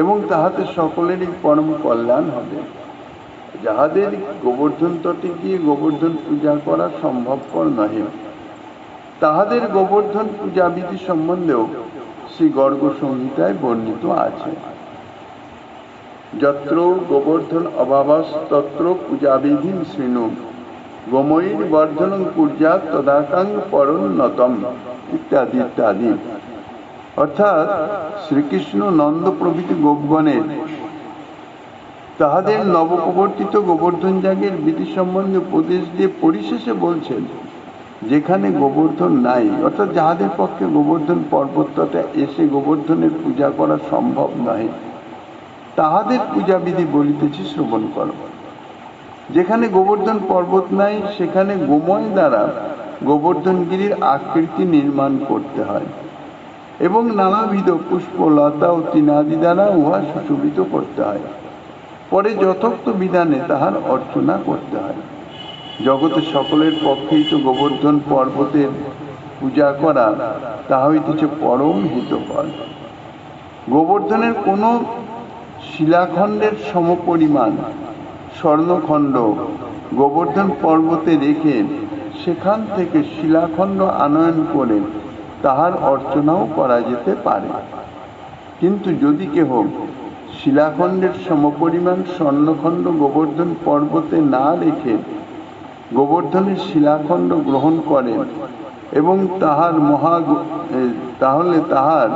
Speaker 1: এবং তাহাতে সকলেরই পরম কল্যাণ হবে। যাহাদের গোবর্ধন তটে গিয়ে গোবর্ধন পূজা করা সম্ভবপর নহে তাহাদের গোবর্ধন পূজাবিধি সম্বন্ধেও শ্রী গর্গ সংহিতায় বর্ণিত আছে। যত্র গোবর্ধন অভাবস তত্র পূজাবিধিম শৃণু, গোময়ীর বর্ধনং পূর্যাৎ তদাকাং পরোন্নতম, ইত্যাদি ইত্যাদি। অর্থাৎ শ্রীকৃষ্ণ নন্দ প্রভৃতি গোপগণের তাহাদের নবপ্রবর্তিত গোবর্ধন যাগের বিধি সম্বন্ধে উপদেশ দিয়ে পরিশেষে বলছেন, যেখানে গোবর্ধন নাই অর্থাৎ যাহাদের পক্ষে গোবর্ধন পর্বতটা এসে গোবর্ধনের পূজা করা সম্ভব নয় তাহাদের পূজাবিধি বলিতেছি, শ্রবণ কর। যেখানে গোবর্ধন পর্বত নাই সেখানে গোময় দ্বারা গোবর্ধনগিরির আকৃতি নির্মাণ করতে হয় এবং নানাবিধ পুষ্প, লতা ও তৃণাদি দ্বারা উহা সুশোভিত করতে হয়। পরে যথোক্ত বিধানে তাহার অর্চনা করতে হয়। জগতে সকলের পক্ষেই তো গোবর্ধন পর্বতের পূজা করা তাহা হইতেছে পরম হিতকর। গোবর্ধনের কোনো শিলাখণ্ডের সমপরিমাণ স্বর্ণখণ্ড গোবর্ধন পর্বতে রেখে সেখান থেকে শিলাখণ্ড আনয়ন করে তাহার অর্চনাও করা যেতে পারে। কিন্তু যদি কেহ শিলাখণ্ডের সমপরিমাণ স্বর্ণখণ্ড গোবর্ধন পর্বতে না রেখে গোবর্ধনের শিলাখণ্ড গ্রহণ করেন এবং তাহলে তাহার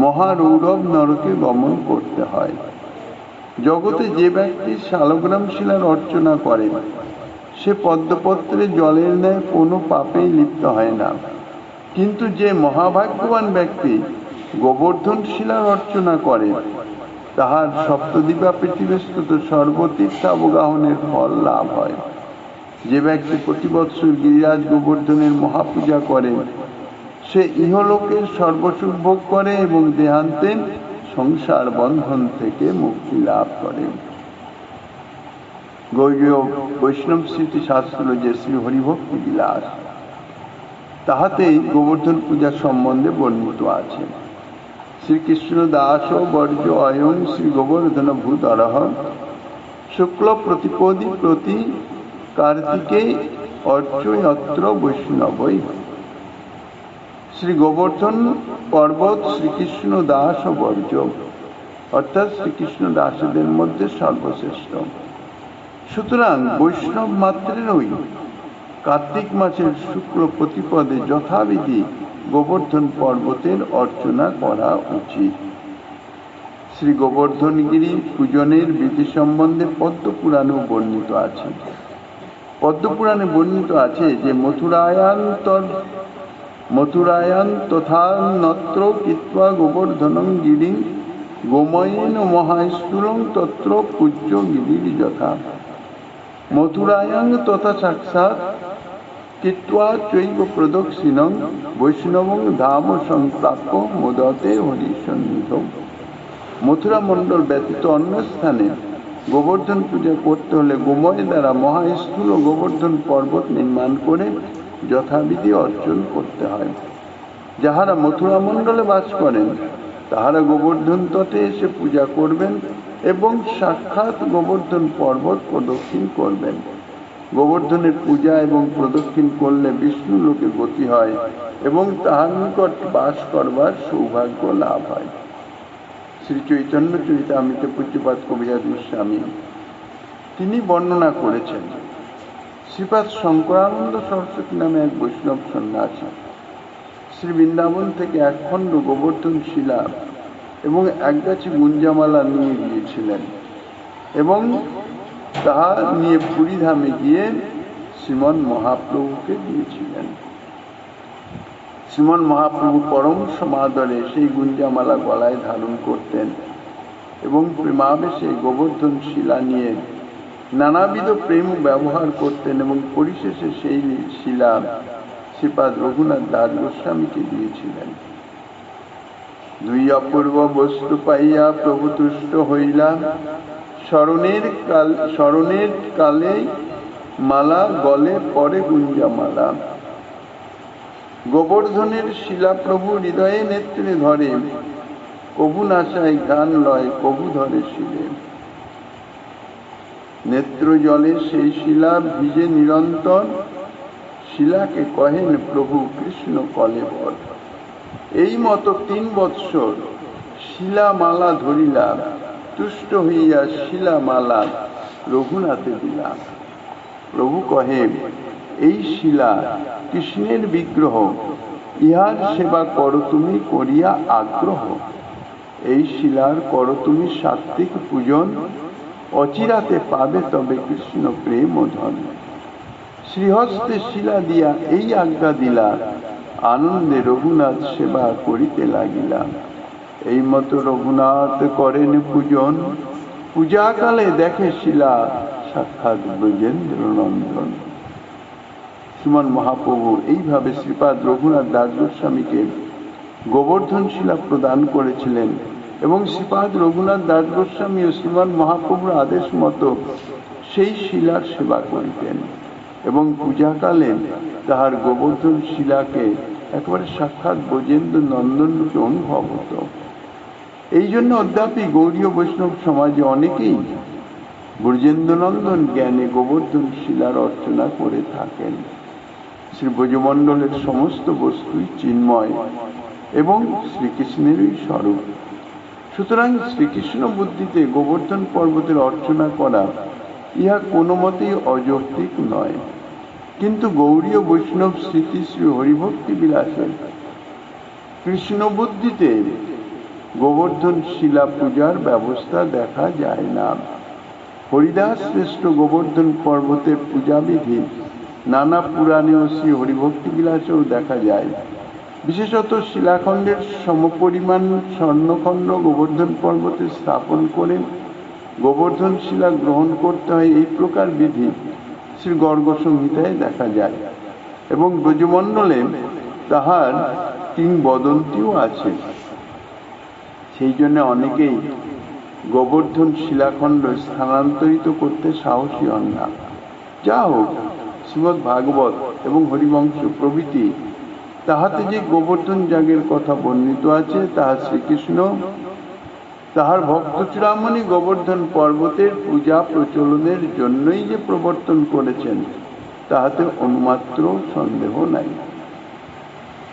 Speaker 1: মহারৌরব নরকে গমন করতে হয়। জগতে যে ব্যক্তি শালগ্রাম শিলার অর্চনা করে সে পদ্মপত্রে জলের ন্যায় কোনো পাপেই লিপ্ত হয় না, কিন্তু যে মহাভাগ্যবান ব্যক্তি গোবর্ধন শিলার অর্চনা করে তাহার সপ্তদ্বীপা পৃথিবীস্থিত সর্বতীর্থ অবগাহনের ফল লাভ হয়। যে ব্যক্তি প্রতি বৎসর গিরিরাজ গোবর্ধনের মহাপূজা করে সে ইহলোকের সর্বসুখ ভোগ করে এবং দেহান্তে সংসার বন্ধন থেকে মুক্তি লাভ করে। গৌড়ীয় বৈষ্ণব স্মৃতি শাস্ত্র যে শ্রী হরিভক্তি বিলাস তাহাতেই গোবর্ধন পূজা সম্বন্ধে বর্ণিত আছে। শ্রীকৃষ্ণ দাস বর্জ অয়ং শ্রী গোবর্ধন ভূতরহ শুক্ল প্রতিপদী প্রতি কার্তিকে অর্চয়ত্র বৈষ্ণবই। শ্রী গোবর্ধন পর্বত শ্রীকৃষ্ণ দাস বর্জ অর্থাৎ শ্রীকৃষ্ণ দাসদের মধ্যে সর্বশ্রেষ্ঠ। সুতরাং বৈষ্ণব মাত্রেরই কার্তিক মাসের শুক্ল প্রতিপদে যথাবিধি গোবর্ধন পর্বতের অর্চনা করা উচিত। শ্রী গোবর্ধনগিরি পূজনের বিধি সম্বন্ধে পদ্মপুরাণেও বর্ণিত আছে। পদ্মপুরাণে বর্ণিত আছে যে মথুরায়ান তথা নত্র কৃত্বা গোবর্ধনং গিরিং গোময়েন মহাস্থূলং তত্র পূজ্য গিরির যথা। মথুরায়াং তথা সাক্ষাৎ কৃত্বা চৈব প্রদক্ষিণং বৈষ্ণবং ধাম সংপ্রাপ্য মোদতে হরিসন্নিধৌ। মথুরা মণ্ডল ব্যতীত অন্য স্থানে গোবর্ধন পূজা করতে হলে গোময় দ্বারা মহাস্থূল গোবর্ধন পর্বত নির্মাণ করে যথাবিধি অর্জন করতে হয়। যাহারা মথুরা মণ্ডলে বাস করেন তাহারা গোবর্ধন তটে এসে পূজা করবেন এবং সাক্ষাৎ গোবর্ধন পর্বত প্রদক্ষিণ করবেন। গোবর্ধনের পূজা এবং প্রদক্ষিণ করলে বিষ্ণু লোকে গতি হয় এবং তাহার নিকট বাস করবার সৌভাগ্য লাভ হয়। শ্রী চৈতন্য চরিতামৃতে পূজ্যপাদ কবিরাজ গোস্বামী তিনি বর্ণনা করেছেন, শ্রীপাদ শঙ্করানন্দ সরস্বতী নামে এক বৈষ্ণব সন্ন্যাসী শ্রী বৃন্দাবন থেকে একখণ্ড গোবর্ধন শিলা এবং একগাছি গুঞ্জামালা নিয়ে গিয়েছিলেন এবং তাহা নিয়ে পুরীধামে গিয়ে শ্রীমন মহাপ্রভুকে দিয়েছিলেন। শ্রীমন মহাপ্রভু পরম সমাদরে সেই গুঞ্জামালা গলায় ধারণ করতেন এবং প্রেমাবেশে গোবর্ধন শিলা নিয়ে নানাবিধ প্রেম ব্যবহার করতেন এবং পরিশেষে সেই শিলা শ্রীপাদ রঘুনাথ দাস গোস্বামীকে দিয়েছিলেন। দুই অপূর্ব বস্তু পাইয়া প্রভু তুষ্ট হইলা, স্মরণের কালে মালা গলে পরে গুঞ্জামালা। গোবর্ধনের শিলা প্রভু হৃদয়ে নেত্রে ধরে, কভু নাশায় গান লয় কভু ধরে শিলে। নেত্র জলে সেই শিলা ভিজে নিরন্তর, শিলাকে কহেন প্রভু কৃষ্ণ কলেবর। এই মতো 3 বৎসর শিলামালা ধরিলাম, তুষ্ট হইয়া শিলামালা রঘুনাথে দিলাম। প্রভু কহেন, এই শিলা কৃষ্ণের বিগ্রহ, ইহার সেবা করো তুমি করিয়া আগ্রহ। এই শিলার করো তুমি সাত্বিক পূজন, অচিরাতে পাবে তবে কৃষ্ণ প্রেম ও ধন। শ্রীহস্তে শিলা দিয়া এই আজ্ঞা দিলা, আনন্দে রঘুনাথ সেবা করিতে লাগিলা। এই মতো রঘুনাথ করেন পূজন, পূজাকালে দেখে শিলা সাক্ষাৎ ব্রজেন্দ্র নন্দন। শ্রীমান মহাপ্রভু এইভাবে শ্রীপাদ রঘুনাথ দাস গোস্বামীকে গোবর্ধন শিলা প্রদান করেছিলেন এবং শ্রীপাদ রঘুনাথ দাস গোস্বামী ও শ্রীমান মহাপ্রভুর আদেশ মতো সেই শিলার সেবা করিতেন এবং পূজাকালে তাহার গোবর্ধন শিলাকে একেবারে সাক্ষাৎ ব্রজেন্দ্র নন্দন রূপে অনুভব হতো। এই জন্য অদ্যাপি গৌড়ীয় বৈষ্ণব সমাজে অনেকেই ব্রজেন্দ্রনন্দন জ্ঞানে গোবর্ধন শিলার অর্চনা করে থাকেন। শ্রী ব্রজমণ্ডলের সমস্ত বস্তুই চিন্ময় এবং শ্রীকৃষ্ণেরই স্বরূপ। সুতরাং শ্রীকৃষ্ণ বুদ্ধিতে গোবর্ধন পর্বতের অর্চনা করা ইহা কোনো মতেই অযৌক্তিক নয়। কিন্তু গৌড়ীয় বৈষ্ণব স্মৃতি শ্রী হরিভক্তি বিলাসের কৃষ্ণ বুদ্ধিতে গোবর্ধন শিলা পূজার ব্যবস্থা দেখা যায় না। হরিদাস শ্রেষ্ঠ গোবর্ধন পর্বতের পূজাবিধি নানা পুরাণে ও শ্রী হরিভক্তি বিলাসেও দেখা যায়। বিশেষত শিলাখণ্ডের সমপরিমাণ স্বর্ণখণ্ড গোবর্ধন পর্বতে স্থাপন করে গোবর্ধন শিলা গ্রহণ করতে হয়, এই প্রকার বিধি শ্রী গর্গ সংহিতায় দেখা যায় এবং ব্রজমণ্ডলে তাহার কিংবদন্তিও আছে। সেই জন্য অনেকেই গোবর্ধন শিলাখণ্ড স্থানান্তরিত করতে সাহসী হন না। যা হোক, শ্রীমদ্ ভাগবত এবং হরিবংশ প্রভৃতি তাহাতে যে গোবর্ধন যাগের কথা বর্ণিত আছে, তাহা শ্রীকৃষ্ণ তাহার ভক্ত চূড়ামণি গোবর্ধন পর্বতের পূজা প্রচলনের জন্যই যে প্রবর্তন করেছেন, তাহাতে অনুমাত্র সন্দেহ নাই।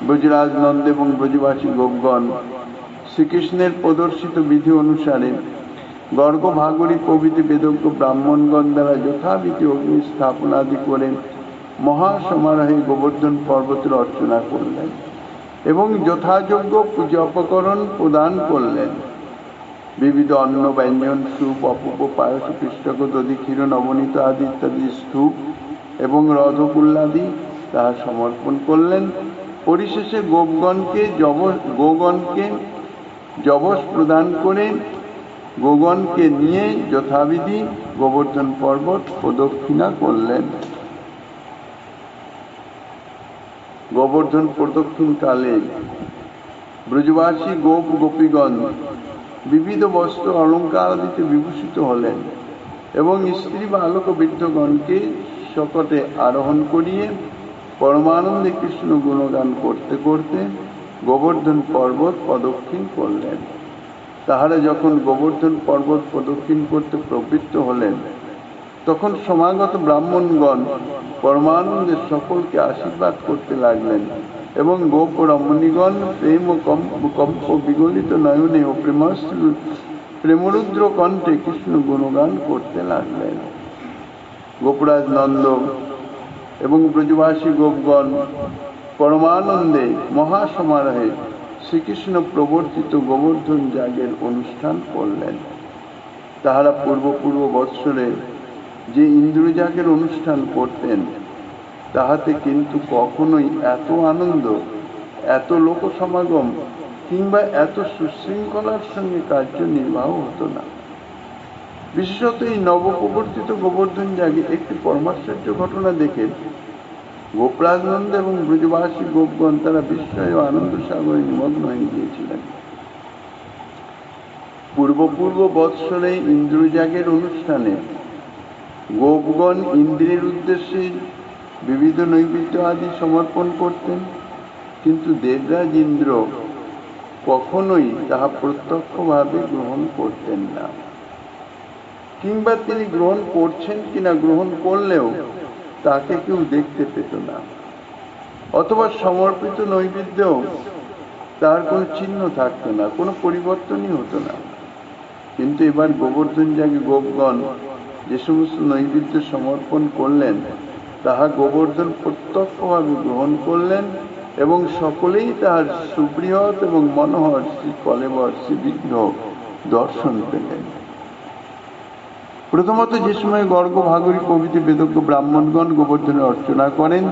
Speaker 1: ব্রজরাজ নন্দ এবং ব্রজবাসী গোপগণ শ্রীকৃষ্ণের প্রদর্শিত বিধি অনুসারে গর্গ ভাগরী প্রভৃতি বেদজ্ঞ ব্রাহ্মণগণ দ্বারা যথাবিধি অগ্নি স্থাপনাদি করে মহাসমারোহে গোবর্ধন পর্বতের অর্চনা করলেন এবং যথাযোগ্য পূজা উপকরণ প্রদান করলেন। বিবিধ অন্ন ব্যঞ্জন, স্যুপ, অপূপ, পায়স, পৃষ্ঠক, দধি, ক্ষীর, নবনীত আদি ইত্যাদি স্তূপ এবং রথকুল্লাদি তাহা সমর্পণ করলেন। পরিশেষে গোগণকে যবস প্রদান করে গোগণকে নিয়ে যথাবিধি গোবর্ধন পর্বত প্রদক্ষিণা করলেন। গোবর্ধন প্রদক্ষিণ কালে ব্রজবাসী গোপ গোপীগণ বিবিধ বস্ত্র অলঙ্কার আদিতে বিভূষিত হলেন এবং স্ত্রী বালক বৃদ্ধগণকে শকটে আরোহণ করিয়ে পরমানন্দে কৃষ্ণ গুণগান করতে করতে গোবর্ধন পর্বত প্রদক্ষিণ করলেন। তাহারা যখন গোবর্ধন পর্বত প্রদক্ষিণ করতে প্রবৃত্ত হলেন, তখন সমাগত ব্রাহ্মণগণ পরমানন্দে সকলকে আশীর্বাদ করতে লাগলেন এবং গোপ রমণীগণ প্রেম ও কম্প বিগলিত নয়নে ও প্রেমরুদ্র কণ্ঠে কৃষ্ণ গুণগান করতে লাগলেন। গোপরাজ নন্দ এবং ব্রজবাসী গোপগণ পরমানন্দে মহাসমারোহে শ্রীকৃষ্ণ প্রবর্তিত গোবর্ধন যাগের অনুষ্ঠান করলেন। তাহারা পূর্ব বৎসরে যে ইন্দ্রযাগের অনুষ্ঠান করতেন, তাহাতে কিন্তু কখনোই এত আনন্দ, এত লোক সমাগম কিংবা এত সুশৃঙ্খলার সঙ্গে কার্য নির্বাহ হতো না। বিশেষত এই নবপ্রবর্তিত গোবর্ধন যাগে একটি পরমাশ্চর্য ঘটনা দেখে গোপরাজনন্দ এবং ব্রজবাসী গোপগণ তারা বিস্ময় ও আনন্দ সাগরে নিমগ্ন হয়ে গিয়েছিলেন। পূর্ব বৎসরে ইন্দ্রযাগের অনুষ্ঠানে গোপগণ ইন্দ্রের উদ্দেশ্যে বিবিধ নৈবেদ্য আদি সমর্পণ করতেন, কিন্তু দেবরাজ ইন্দ্র কখনোই তাহা প্রত্যক্ষভাবে গ্রহণ করতেন না, কিংবা তিনি গ্রহণ করছেন কিনা গ্রহণ করলেও তাকে কেউ দেখতে পেত না, অথবা সমর্পিত নৈবেদ্যেও তার কোনো চিহ্ন থাকতো না, কোনো পরিবর্তনই হতো না। কিন্তু এবার গোবর্ধন যাগে গোপগণ যে সমস্ত নৈবেদ্য সমর্পণ করলেন, তাহা গোবর্ধন প্রত্যক্ষভাবে গ্রহণ করলেন এবং সকলেই তাহার সুবৃহৎ এবং মনোহর শ্রী কলেবর শ্রীবিগ্রহ দর্শন পেলেন। প্রথমত যে সময় গর্গ ভাগরী প্রভৃতি বেদজ্ঞ ব্রাহ্মণগণ গোবর্ধনের অর্চনা করেন,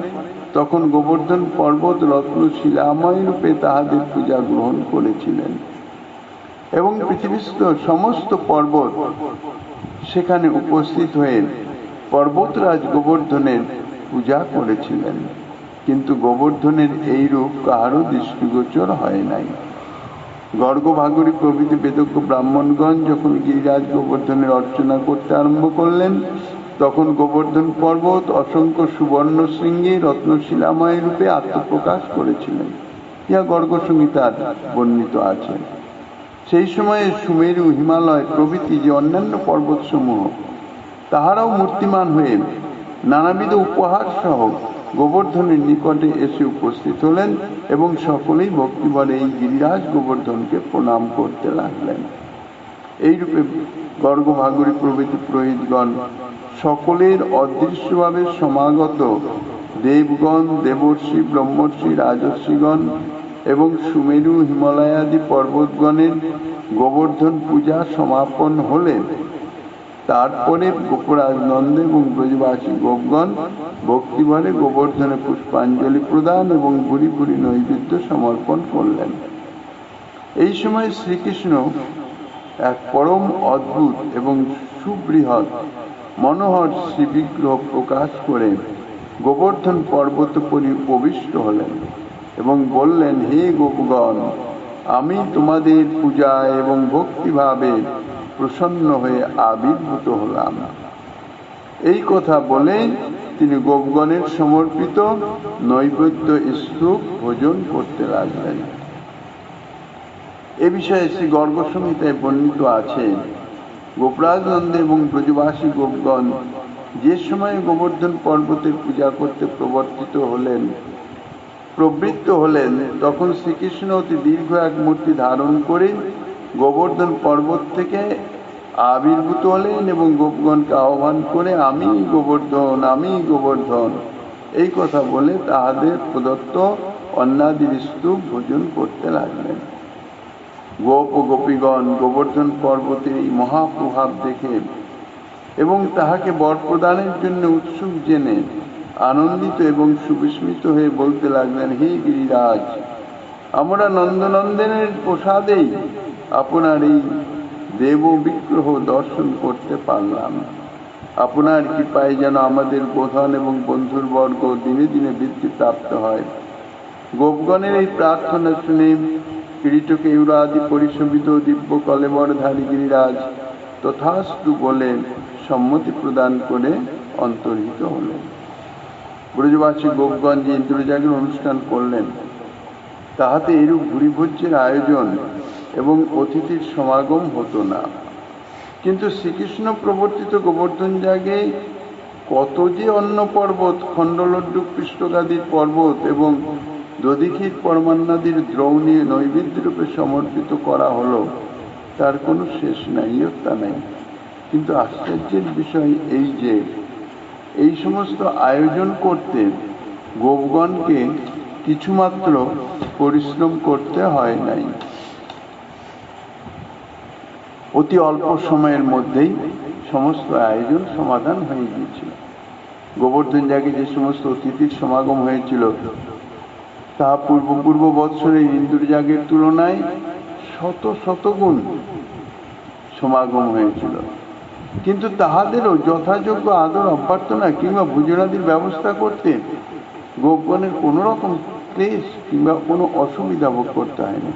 Speaker 1: তখন গোবর্ধন পর্বত রত্ন শিলাময় রূপে তাহাদের পূজা গ্রহণ করেছিলেন এবং পৃথিবীস্থ সমস্ত পর্বত সেখানে উপস্থিত হয়ে পর্বতরাজ গোবর্ধনের পূজা করেছিলেন। কিন্তু গোবর্ধনের এই রূপ কাহারও দৃষ্টিগোচর হয় নাই। গর্গ ভাগরী প্রভৃতি বেদজ্ঞ ব্রাহ্মণগণ যখন গিরিরাজ গোবর্ধনের অর্চনা করতে আরম্ভ করলেন, তখন গোবর্ধন পর্বত অসংখ্য সুবর্ণ শৃঙ্গে রত্নশিলাময় রূপে আত্মপ্রকাশ করেছিলেন। ইহা গর্গ সংহিতার বর্ণিত আছে। সেই সময়ে সুমেরু, হিমালয় প্রভৃতি যে অন্যান্য পর্বতসমূহ, তাহারাও মূর্তিমান হয়ে নানাবিধ উপহার সহ গোবর্ধনের নিকটে এসে উপস্থিত হলেন এবং সকলেই ভক্তিভরে এই গিরিরাজ গোবর্ধনকে প্রণাম করতে লাগলেন। এইরূপে গর্গ ভাগরী প্রভৃতি পুরোহিতগণ সকলের অদৃশ্যভাবে সমাগত দেবগণ, দেবর্ষি, ব্রহ্মর্ষি, রাজর্ষিগণ এবং সুমেরু, হিমালয়াদি পর্বতগণের গোবর্ধন পূজা সমাপন হলে তারপরে গোপরাজ নন্দ এবং ব্রজবাসী গোপগণ ভক্তিভরে গোবর্ধনে পুষ্পাঞ্জলি প্রদান এবং ভুরি ভুরি নৈবেদ্য সমর্পণ করলেন। এই সময় শ্রীকৃষ্ণ এক পরম অদ্ভুত এবং সুবৃহৎ মনোহর শ্রীবিগ্রহ প্রকাশ করে গোবর্ধন পর্বত প্রবিষ্ট হলেন এবং বললেন, হে গোপগণ, আমি তোমাদের পূজায় এবং ভক্তিভাবে প্রসন্ন হয়ে আবির্ভূত হলাম। এই কথা বলে তিনি গোপগণের সমর্পিত নৈবেদ্য স্তূপ ভোজন করতে লাগলেন। এ বিষয়ে শ্রী গর্গ সংহিতায় বর্ণিত আছে, গোপরাজ নন্দ এবং ব্রজবাসী গোপগণ যে সময় গোবর্ধন পর্বতের পূজা করতে প্রবৃত্ত হলেন তখন শ্রীকৃষ্ণ অতি দীর্ঘ এক মূর্তি ধারণ করে গোবর্ধন পর্বত থেকে আবির্ভূত হলেন এবং গোপগণকে আহ্বান করে আমি গোবর্ধন, আমি গোবর্ধন এই কথা বলে তাহাদের প্রদত্ত অন্নাদির স্তূপ ভোজন করতে লাগলেন। গোপ ও গোপীগণ গোবর্ধন পর্বতের এই মহাপ্রভাব দেখে এবং তাহাকে বর প্রদানের জন্য উৎসুক জেনে আনন্দিত এবং সুবিস্মিত হয়ে বলতে লাগলেন, হে গিরিরাজ, আমরা নন্দনন্দনের প্রসাদেই আপনার এই দেব বিগ্রহ দর্শন করতে পারলাম। আপনার কৃপায় যেন আমাদের গোধন এবং বন্ধুর বর্গ দিনে দিনে বৃদ্ধি প্রাপ্ত হয়। গোপগণের এই প্রার্থনা শুনে কিরীটকেয়ুরাদি পরিশোভিত দিব্য কলেবরধারী গিরিরাজ তথাস্তু বলে সম্মতি প্রদান করে অন্তর্হিত হলেন। ব্রজবাসী গোপগণ যে ইন্দ্রযাগের অনুষ্ঠান করলেন তাহাতে এরূপ ভূরিভোজ্যের আয়োজন এবং অতিথির সমাগম হতো না। কিন্তু শ্রীকৃষ্ণ প্রবর্তিত গোবর্ধন যাগে কত যে অন্ন পর্বত, খণ্ডলড্ডু পৃষ্ঠগাদির পর্বত এবং দধিক্ষীর পরমান্নাদির দ্রৌণী নৈবেদ্য রূপে সমর্পিত করা হলো তার কোনো শেষ নাই, ইয়ত্তা নাই। কিন্তু আশ্চর্যের বিষয় এই যে এই সমস্ত আয়োজন করতে গোপগণকে কিছুমাত্র পরিশ্রম করতে হয় নাই। অতি অল্প সময়ের মধ্যেই সমস্ত আয়োজন সমাধান হয়ে গিয়েছিল। গোবর্ধন যাগে যে সমস্ত অতিথির সমাগম হয়েছিল তা পূর্ব বৎসরের ইন্দ্রযাগের তুলনায় শত শতগুণ সমাগম হয়েছিল। কিন্তু তাহাদেরও যথাযোগ্য আদর অভ্যর্থনা কিংবা ভোজনাদির ব্যবস্থা করতে গোপগণের কোনো রকম ক্লেশ কিংবা কোনো অসুবিধা ভোগ করতে হয়নি।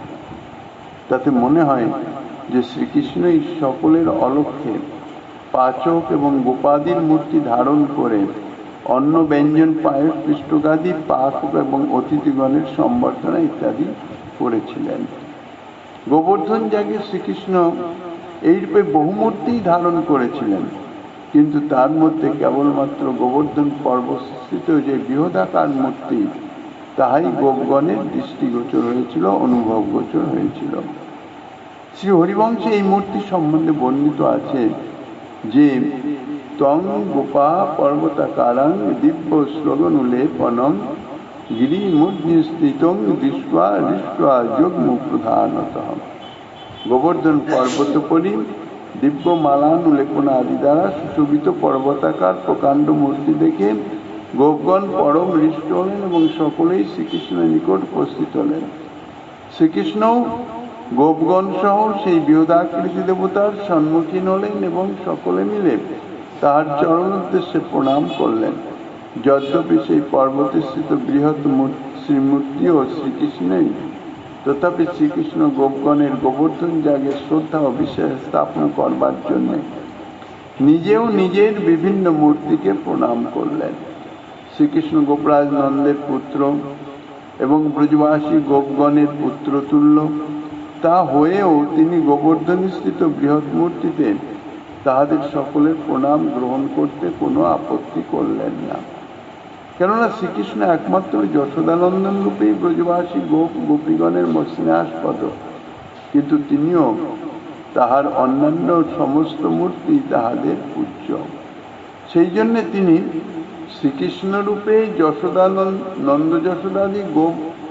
Speaker 1: তাতে মনে হয় যে শ্রীকৃষ্ণই সকলের অলক্ষ্যে পাচক এবং গোপাদির মূর্তি ধারণ করে অন্ন ব্যঞ্জন পায়স পৃষ্ঠগাদি পাক এবং অতিথিগণের সম্বর্ধনা ইত্যাদি করেছিলেন। গোবর্ধন যাগে শ্রীকৃষ্ণ এইরূপে বহুমূর্তি ধারণ করেছিলেন, কিন্তু তার মধ্যে কেবলমাত্র গোবর্ধন পর্বতস্থিত যে বৃহদাকার মূর্তি তাহাই গোপগণের দৃষ্টিগোচর হয়েছিল, অনুভবগোচর হয়েছিল। শ্রী হরিবংশে এই মূর্তি সম্বন্ধে বর্ণিত আছে যে তং গোপা পর্বতাকারং দিব্য শ্লোগনুলেপনম গিরিমূর্ধ্নিস্থিতং দৃष्ट्वा হৃष्ट्वा যুগ্ম প্রধানতঃ। গোবর্ধন পর্বতোপরি দিব্য মালানুলেপনা আদি দ্বারা সুশোভিত পর্বতাকার প্রকাণ্ড মূর্তি দেখে গোপগণ পরম হৃষ্ট হলেন এবং সকলেই শ্রীকৃষ্ণের নিকট উপস্থিত হলেন। শ্রীকৃষ্ণও গোপগণ সহ সেই বৃহদাকৃতি দেবতার সম্মুখীন হলেন এবং সকলে মিলে তাহার চরণ উদ্দেশ্যে প্রণাম করলেন। যদ্যপি সেই পর্বতে স্থিত বৃহৎ শ্রীমূর্তিও শ্রীকৃষ্ণই, তথাপি শ্রীকৃষ্ণ গোপগণের গোবর্ধন যাগে শ্রদ্ধা ও বিশ্বাস স্থাপন করবার জন্য নিজেও নিজের বিভিন্ন মূর্তিকে প্রণাম করলেন। শ্রীকৃষ্ণ গোপরাজ নন্দের পুত্র এবং ব্রজবাসী গোপগণের পুত্র তুল্য, তা হয়েও তিনি গোবর্ধনস্থিত বৃহৎ মূর্তিতে তাহাদের সকলের প্রণাম গ্রহণ করতে কোনো আপত্তি করলেন না। কেননা শ্রীকৃষ্ণ একমাত্র যশোদানন্দন রূপেই ব্রজবাসী গোপীগণের স্নেহাস্পদ, কিন্তু তিনিও তাহার অন্যান্য সমস্ত মূর্তি তাহাদের পূজ্য। সেই জন্য তিনি শ্রীকৃষ্ণ রূপে নন্দ যশোদাদি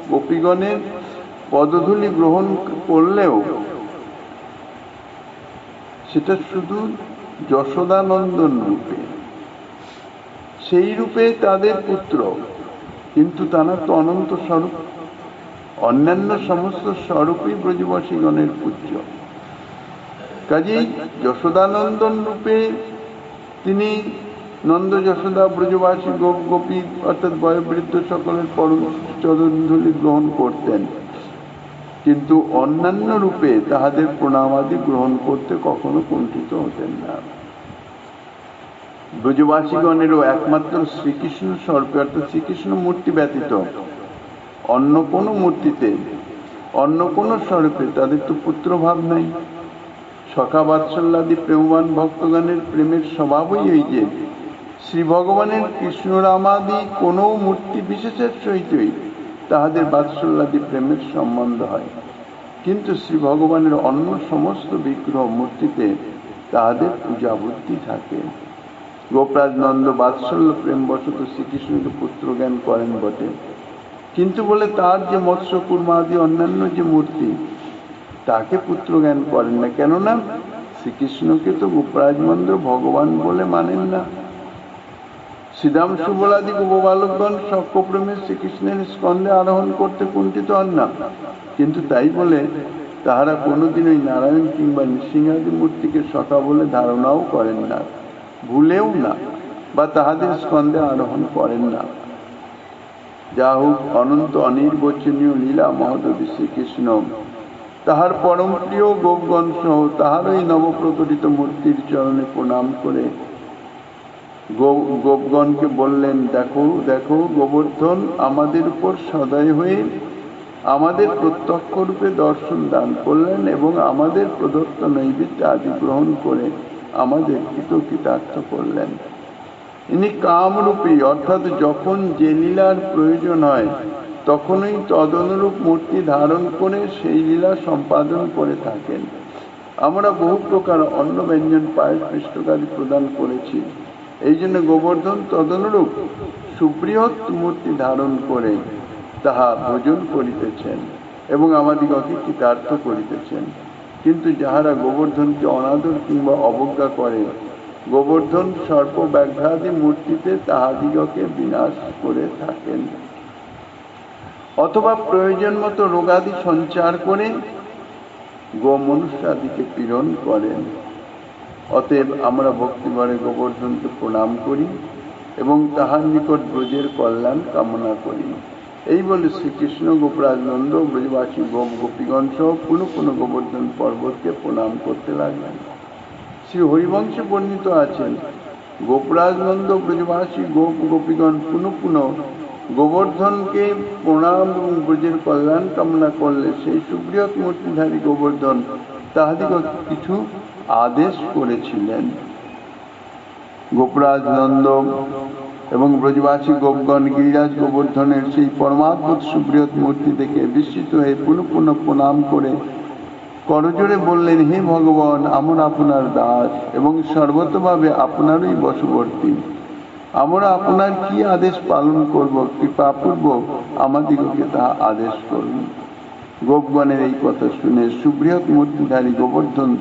Speaker 1: গোপীগণের পদধূলি গ্রহণ করলেও সেটা শুধু যশোদানন্দন রূপে, সেই রূপে তাদের পুত্র, কিন্তু তারা তো অনন্ত স্বরূপ। অন্যান্য সমস্ত স্বরূপই ব্রজবাসীগণের পূজ্য। কাজেই যশোদানন্দন রূপে তিনি নন্দ যশোদা ব্রজবাসী গোপী অর্থাৎ বয়োবৃদ্ধ সকলের পদধূলি গ্রহণ করতেন, কিন্তু অন্যান্য রূপে তাহাদের প্রণামাদি গ্রহণ করতে কখনো কুণ্ঠিত হতেন না। ব্রজবাসীগণেরও একমাত্র শ্রীকৃষ্ণ স্বরূপে অর্থাৎ শ্রীকৃষ্ণ মূর্তি ব্যতীত অন্য কোনো মূর্তিতে, অন্য কোনো স্বরূপে তাদের তো পুত্রভাব নাই। সখা বাৎসল্যাদি প্রেমবান ভক্তগণের প্রেমের স্বভাবই এই যে শ্রী ভগবানের কৃষ্ণরামাদি কোনো মূর্তি বিশেষের সহিতই তাহাদের বাৎসল্যাদি প্রেমের সম্বন্ধ হয়, কিন্তু শ্রী ভগবানের অন্য সমস্ত বিগ্রহ মূর্তিতে তাহাদের পূজা বুদ্ধি থাকে। গোপরাজ নন্দ বাৎসল্য প্রেম বশত শ্রীকৃষ্ণকে পুত্র জ্ঞান করেন বটে, কিন্তু বলে তার যে মৎস্য কুর্মা আদি অন্যান্য যে মূর্তি তাকে পুত্র জ্ঞান করেন না। কেননা শ্রীকৃষ্ণকে তো গোপরাজ নন্দ ভগবান বলে মানেন না। শ্রীরাম সুবলাদি গোপবালকগণ সখ্যপ্রেমে শ্রীকৃষ্ণের স্কন্ধে আরোহণ করতে কুণ্ঠিত হন না, কিন্তু তাই বলে তাহারা কোনোদিন ওই নারায়ণ কিংবা নৃসিংহাদি মূর্তিকে সখা বলে ধারণাও করেন না, ভুলেও না, বা তাহাদের স্কন্ধে আরোহণ করেন না। যা হোক, অনন্ত অনির্বচনীয় লীলা মহোদধি শ্রীকৃষ্ণ তাহার পরম প্রিয় গোপগণ সহ তাহার ওই নবপ্রকটিত মূর্তির চরণে প্রণাম করে গোপগণকে বললেন, দেখো দেখো গোবর্ধন আমাদের উপর সদয় হয়ে আমাদের প্রত্যক্ষ রূপে দর্শন দান করলেন এবং আমাদের প্রদত্ত নৈবেদ্য আদি গ্রহণ করে আমাদের কৃতার্থ করলেন। ইনি কামরূপী, অর্থাৎ যখন যে লীলার প্রয়োজন হয় তখনই তদনুরূপ মূর্তি ধারণ করে সেই লীলা সম্পাদন করে থাকেন। আমরা বহু প্রকার অন্ন ব্যঞ্জন পায়েস পৃষ্ঠকাদি প্রদান করেছি, এই জন্য গোবর্ধন তদনুরূপ সুবৃহৎ মূর্তি ধারণ করে তাহা ভোজন করিতেছেন এবং আমাদিগকে কৃতার্থ করিতেছেন। কিন্তু যাহারা গোবর্ধনকে অনাদর কিংবা অবজ্ঞা করে, গোবর্ধন সর্প ব্যাঘ্রাদি মূর্তিতে তাহাদিগকে বিনাশ করে থাকেন, অথবা প্রয়োজন মতো রোগাদি সঞ্চার করে গো মনুষ্যাদিকে পীড়ন করেন। অতএব আমরা ভক্তিভরে গোবর্ধনকে প্রণাম করি এবং তাহার নিকট ব্রজের কল্যাণ কামনা করি। এই বলে শ্রীকৃষ্ণ গোপরাজ নন্দ ব্রজবাসী গোপীগণ সহ পুনঃ পুনঃ গোবর্ধন পর্বতকে প্রণাম করতে লাগলেন। শ্রী হরিবংশে বর্ণিত আছেন, গোপরাজ নন্দ ব্রজবাসী গোপীগণ পুনঃ পুনঃ গোবর্ধনকে প্রণাম এবং ব্রজের কল্যাণ কামনা করলে সেই সুবৃহৎ মূর্তিধারী গোবর্ধন তাহাদিগকে কিছু আদেশ করেছিলেন। গোপরাজ নন্দ এবং ব্রজবাসী গোপগণ গিরিরাজ গোবর্ধনের সেই পরমাদ্ভুত সুবৃহৎ মূর্তি দেখে বিস্মিত হয়ে পুনঃ পুনঃ প্রণাম করে করজোড়ে বললেন, হে ভগবান, আমরা আপনার দাস এবং সর্বতভাবে আপনারই বশবর্তী। আমরা আপনার কি আদেশ পালন করব, কৃপাপূর্বক আমাদিগকে তাহা আদেশ করুন। গোপগণের এই কথা শুনে সুবৃহৎ মূর্তিধারী গোবর্ধন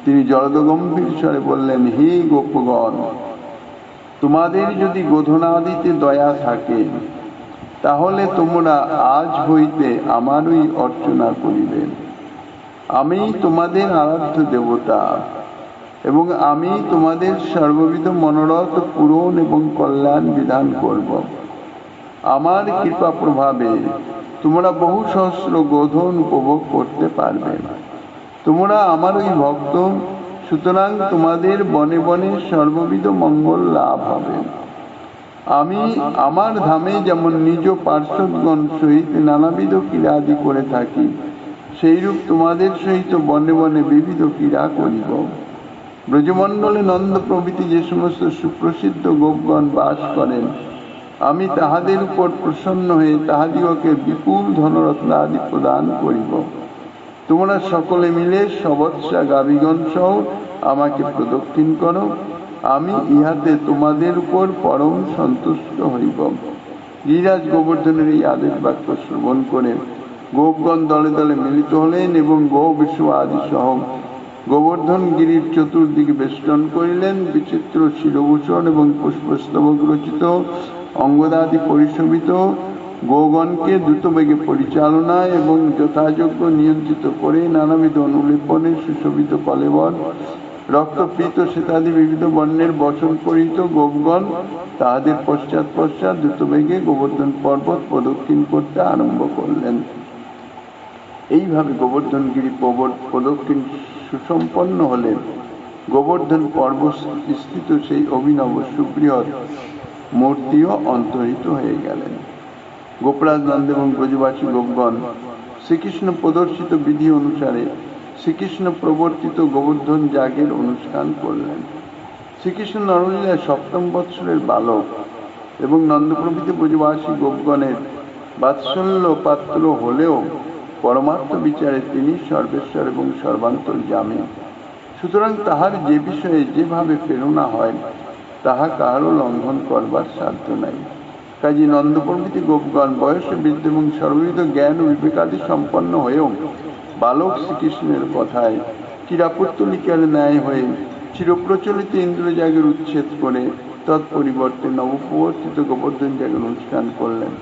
Speaker 1: তিনি জলদগম্ভীর স্বরে বললেন, হে গোপগণ, তোমাদের যদি গোধনাদিতে দয়া থাকে তাহলে তোমরা আজ হইতে আমারই অর্চনা করিবে। আমি তোমাদের আরাধ্য দেবতা এবং আমি তোমাদের সর্ববিধ মনোরথ পূরণ এবং কল্যাণ বিধান করব। আমার কৃপা প্রভাবে তোমরা বহু সহস্র গোধন উপভোগ করতে পারবে। তোমরা আমার ওই ভক্ত, সুতরাং তোমাদের বনে বনে সর্ববিধ মঙ্গল লাভ হবে। আমি আমার ধামে যেমন নিজ পার্শ্বদগণ সহিত নানাবিধ ক্রীড়া আদি করে থাকি, সেইরূপ তোমাদের সহিত বনে বনে বিবিধ ক্রীড়া করিব। ব্রজমণ্ডলে নন্দ প্রভৃতি যে সমস্ত সুপ্রসিদ্ধ গোপগণ বাস করেন, আমি তাহাদের উপর প্রসন্ন হয়ে তাহাদিগকে বিপুল ধনরত্ন আদি প্রদান করিব। তোমরা সকলে মিলে সবৎসা গাভীগণ সহ আমাকে প্রদক্ষিণ করো আমি ইহাতে তোমাদের উপর পরম সন্তুষ্ট হইব। গিরিরাজ গোবর্ধনের এই আদেশ বাক্য শ্রবণ করে গোপগণ দলে দলে মিলিত হলেন এবং গো বিষ্ণু আদি সহ গোবর্ধন গিরির চতুর্দিকে বেষ্টন করিলেন। বিচিত্র শিরভূষণ এবং পুষ্পস্তবক রচিত অঙ্গদাদি পরিশোভিত গোগণকে দ্রুতবেগে পরিচালনা এবং যথাযোগ্য নিয়ন্ত্রিত করে নানাবিধ অনুলেপনে সুশোভিত কলেবর রক্তপীত শ্বেতাদি বিবিধ বর্ণের বসন পরিহিত গোপগণ তাহাদের পশ্চাৎ পশ্চাৎ দ্রুতবেগে গোবর্ধন পর্বত প্রদক্ষিণ করতে আরম্ভ করলেন। এইভাবে গোবর্ধন গিরি প্রদক্ষিণ সুসম্পন্ন হলে গোবর্ধন পর্বত স্থিত সেই অভিনব সুবৃহৎ মূর্তিও অন্তর্হিত হয়ে গেলেন। গোপরাজ নন্দ এবং ব্রজবাসী গোপগণ শ্রীকৃষ্ণ প্রদর্শিত বিধি অনুসারে শ্রীকৃষ্ণ প্রবর্তিত গোবর্ধন যাগের অনুষ্ঠান করলেন। শ্রীকৃষ্ণ নরলীলায় সপ্তম বৎসরের বালক এবং নন্দ প্রভৃতি ব্রজবাসী গোপগণের বাৎসল্য পাত্র হলেও পরমার্থ বিচারে তিনি সর্বেশ্বর এবং সর্বান্তর্যামী। সুতরাং তাহার যে বিষয়ে যেভাবে প্রেরণা হয় তাহা কাহারও লঙ্ঘন করবার সাধ্য নাই। কাজী নন্দ প্রভৃতি গোপগণ বয়সে বৃদ্ধ এবং সর্ববিধ জ্ঞান ও বিবেকাদি সম্পন্ন হয়েও বালক শ্রীকৃষ্ণের কথায় চিরাপুত্তলিকার ন্যায় হয়ে চিরপ্রচলিত ইন্দ্রযাগের উচ্ছেদ করে তৎপরিবর্তে নবপ্রবর্তিত গোবর্ধন যাগের অনুষ্ঠান করলেন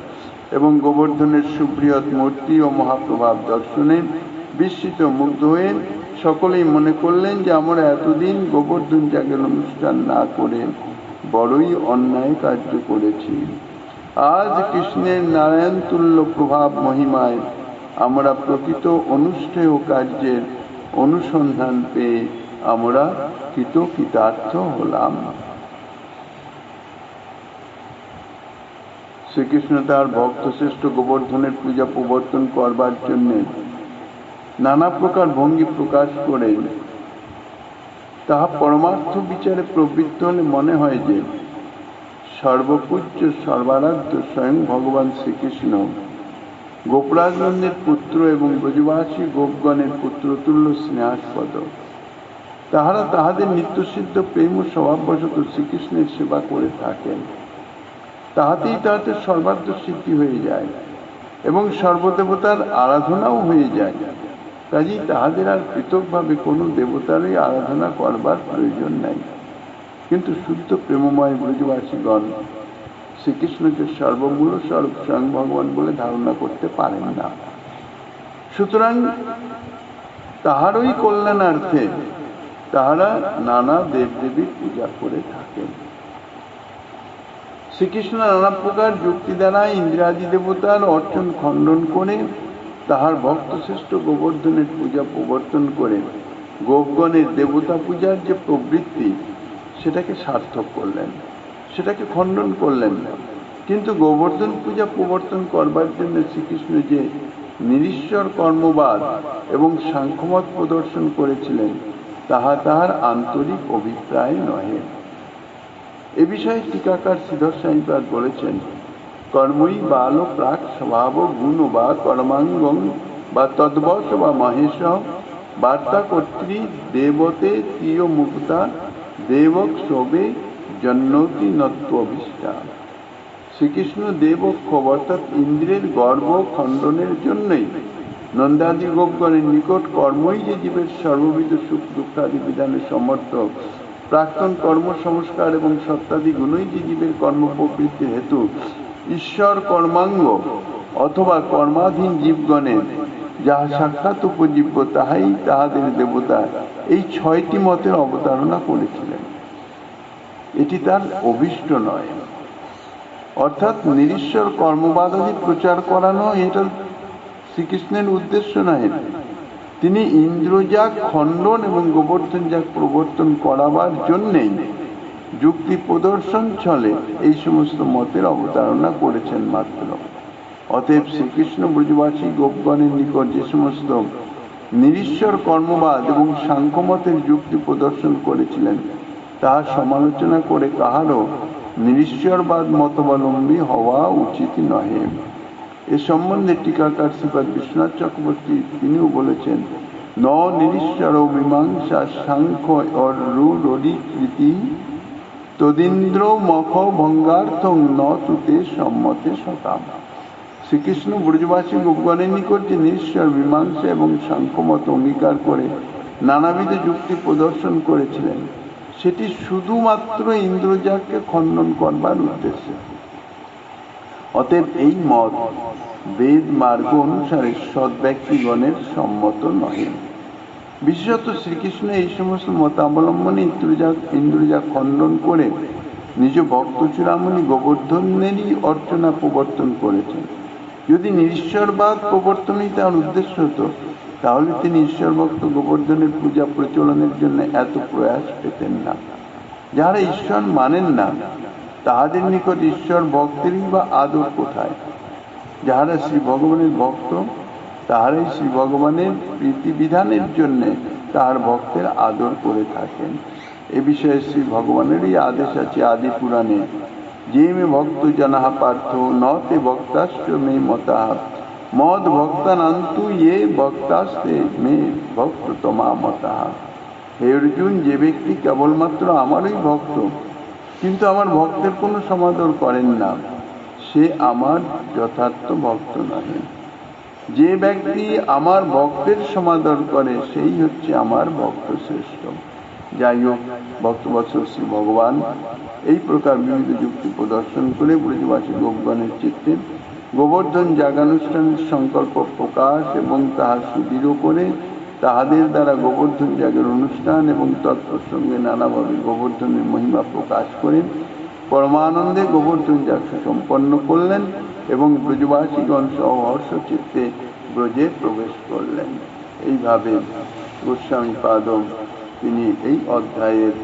Speaker 1: এবং গোবর্ধনের সুবৃহৎ মূর্তি ও মহাপ্রভাব দর্শনে বিস্মিত মুগ্ধ হয়ে সকলেই মনে করলেন যে আমরা এতদিন গোবর্ধন যাগের অনুষ্ঠান না করে বড়ই অন্যায় কার্য করেছি। আজ কৃষ্ণের নারায়ণ তুল্য প্রভাব মহিমায় আমরা প্রকৃত অনুষ্ঠেয় কার্যের অনুসন্ধান পেয়ে আমরা কৃতার্থ হলাম। শ্রীকৃষ্ণ তার ভক্ত শ্রেষ্ঠ গোবর্ধনের পূজা প্রবর্তন করবার জন্য নানা প্রকার ভঙ্গি প্রকাশ করে তাহা পরমার্থ বিচারে প্রবৃত্ত হলে মনে হয় যে সর্বপূজ্য সর্বারাধ্য স্বয়ং ভগবান শ্রীকৃষ্ণ গোপরাজনন্দের পুত্র এবং ব্রজবাসী গোপগণের পুত্রতুল্য স্নেহাস্পদ। তাহারা তাহাদের নিত্যসিদ্ধ প্রেম ও স্বভাববশত শ্রীকৃষ্ণের সেবা করে থাকেন। তাহাতেই তাহাদের সর্বার্থ সিদ্ধি হয়ে যায় এবং সর্বদেবতার আরাধনাও হয়ে যায়। কাজেই তাহাদের আর পৃথকভাবে কোনো দেবতারই আরাধনা করবার প্রয়োজন নাই। কিন্তু শুদ্ধ প্রেমময় ব্রজবাসীগণ শ্রীকৃষ্ণকে সর্বমূল স্বরূপ স্বয়ং ভগবান বলে ধারণা করতে পারেন না। সুতরাং তাহারই কল্যাণার্থে তাহারা নানা দেবদেবীর পূজা করে থাকেন। শ্রীকৃষ্ণ নানা প্রকার যুক্তি দ্বারা ইন্দ্রাদি দেবতার অর্চন খণ্ডন করে তাহার ভক্ত শ্রেষ্ঠ গোবর্ধনের পূজা প্রবর্তন করে গোপগণের দেবতা পূজার যে প্রবৃত্তি সেটাকে সার্থক করলেন, সেটাকে খণ্ডন করলেন না। কিন্তু গোবর্ধন পূজা প্রবর্তন করবার জন্য শ্রীকৃষ্ণ যে নিরীশ্বর কর্মবাদ এবং সাংখ্যমত প্রদর্শন করেছিলেন তাহা তাহার আন্তরিক অভিপ্রায় নহে। এ বিষয়ে টিকাকার শ্রীধর স্বামীপাদ বলেছেন, কর্মই বাল প্রাক স্বভাব গুণ বা কর্মাঙ্গং বা তদ্বশ বা মহেশ বার্তা কর্ত্রী দেবতে তিয় মুক্তা দেবক শোভে জন্নতি নত্ব অভিষ্ঠা। শ্রীকৃষ্ণ দেবক্ষ অর্থাৎ ইন্দ্রের গর্ব খণ্ডনের জন্যই নন্দাদি গোপগণের নিকট কর্মই যে জীবের সর্ববিধ সুখ দুঃখাদি বিধানের সমর্থ, প্রাক্তন কর্ম সংস্কার এবং সত্যাদি গুণই যে জীবের কর্ম প্রবৃত্তির হেতু, ঈশ্বর কর্মাঙ্গ অথবা কর্মাধীন জীবগণের যাহা সাক্ষাৎ উপজীব্য তাহাই তাহাদের দেবতা, এই 6টি মতের অবতারণা করেছিলেন। এটি তার অভীষ্ট নয়, অর্থাৎ নিরীশ্বর কর্মবাদাদি প্রচার করানো এটা শ্রীকৃষ্ণের উদ্দেশ্য নয়। তিনি ইন্দ্রযাগ খণ্ডন এবং গোবর্ধন যাগ প্রবর্তন করাবার জন্যেই যুক্তি প্রদর্শন ছলে এই সমস্ত মতের অবতারণা করেছেন মাত্র। অতএব শ্রীকৃষ্ণ ব্রজবাসী গোপগণের নিকট যে সমস্ত নিরীশ্বর কর্মবাদ এবং সাংখ্যমতের যুক্তি প্রদর্শন করেছিলেন তাহা সমালোচনা করে কাহারও নিরীশ্বরবাদ মতাবলম্বী হওয়া উচিত নহে। এ সম্বন্ধে টিকাকার শ্রীপাদ বিশ্বনাথ চক্রবর্তী তিনিও বলেছেন, ন নিরীশ্বর মীমাংসা সাংখ্য রূঢ়ীকৃতি তদীন্দ্র মখ ভঙ্গার্থং ন তুতে সম্মতে শতাম। শ্রীকৃষ্ণ ব্রজবাসী গোপগণের নিকট যে নিশ্চর মীমাংসা এবং সাংখ্যমত অঙ্গীকার করে নানাবিধ যুক্তি প্রদর্শন করেছিলেন, সেটি শুধুমাত্র ইন্দ্রজাগকে খণ্ডন করবার উদ্দেশ্যে। অতএব এই মত বেদ মার্গ অনুসারে সৎ ব্যক্তিগণের সম্মত নহে। বিশেষত শ্রীকৃষ্ণ এই সমস্ত মতাবলম্বনে ইন্দ্রজাগ খণ্ডন করে নিজ ভক্ত চূড়ামণি গোবর্ধনেরই অর্চনা প্রবর্তন করেছেন। যদি নিরীশ্বরবাদ প্রবর্তনই তার উদ্দেশ্য হতো, তাহলে তিনি ঈশ্বর ভক্ত গোবর্ধনের পূজা প্রচলনের জন্য এত প্রয়াস পেতেন না। যারা ঈশ্বর মানেন না, তাহাদের নিকট ঈশ্বর ভক্তেরই বা আদর কোথায়? যাহারা শ্রী ভগবানের ভক্ত, তাহারাই শ্রী ভগবানের প্রীতিবিধানের জন্য তাহার ভক্তের আদর করে থাকেন। এ বিষয়ে শ্রী ভগবানেরই আদেশ আছে আদি পুরাণে, যে মে ভক্ত জনাহ পার্থ ন তে ভক্তাশ্চ মে মতাঃ মদ ভক্তানান্তু ইয়ে ভক্তাস্তে মে ভক্ত তোমা মতাঃ। হে অর্জুন, যে ব্যক্তি কেবলমাত্র আমারই ভক্ত কিন্তু আমার ভক্তের কোনো সমাদর করেন না, সে আমার যথার্থ ভক্ত নহে। যে ব্যক্তি আমার ভক্তের সমাদর করে, সেই হচ্ছে আমার ভক্ত শ্রেষ্ঠ। যাই হোক, ভক্তবৎসল শ্রী ভগবান এই প্রকার বিবিধ যুক্তি প্রদর্শন করে ব্রজবাসী গোপগণের চিত্তে গোবর্ধন যাগানুষ্ঠানের সংকল্প প্রকাশ এবং তাহা সুদৃঢ় করে তাহাদের দ্বারা গোবর্ধন যাগের অনুষ্ঠান এবং তৎপ্রসঙ্গে নানাভাবে গোবর্ধনের মহিমা প্রকাশ করে পরমানন্দে গোবর্ধন যাগ সম্পন্ন করলেন এবং ব্রজবাসীগণ সহর্ষ চিত্তে ব্রজে প্রবেশ করলেন। এইভাবে গোস্বামী পাদম তিনি এই অধ্যায়ের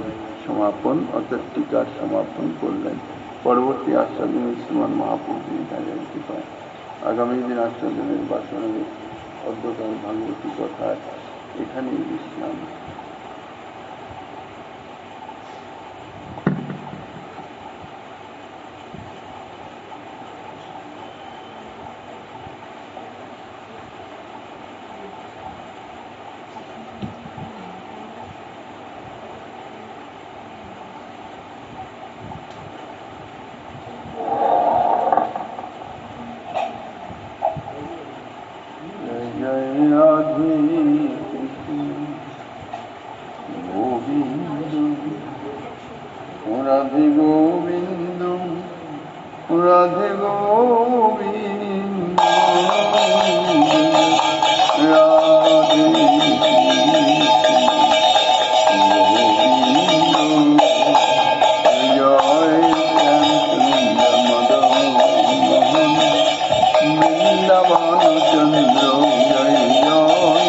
Speaker 1: সমাপন অর্থাৎ টিকার সমাপন করলেন। পরবর্তী আস্বাদনে শ্রীমান মহাপ্রভু কৃপায় আগামী দিন আস্বাদনের বাসনের অধ্যকার ভাগবতী কথা এখানেই বিশ্রাম। রাধে গোবিন্দ রাধে গোবিন্দ রাধে জয় মদন মোহন বৃন্দাবন চন্দ্র জয় জয়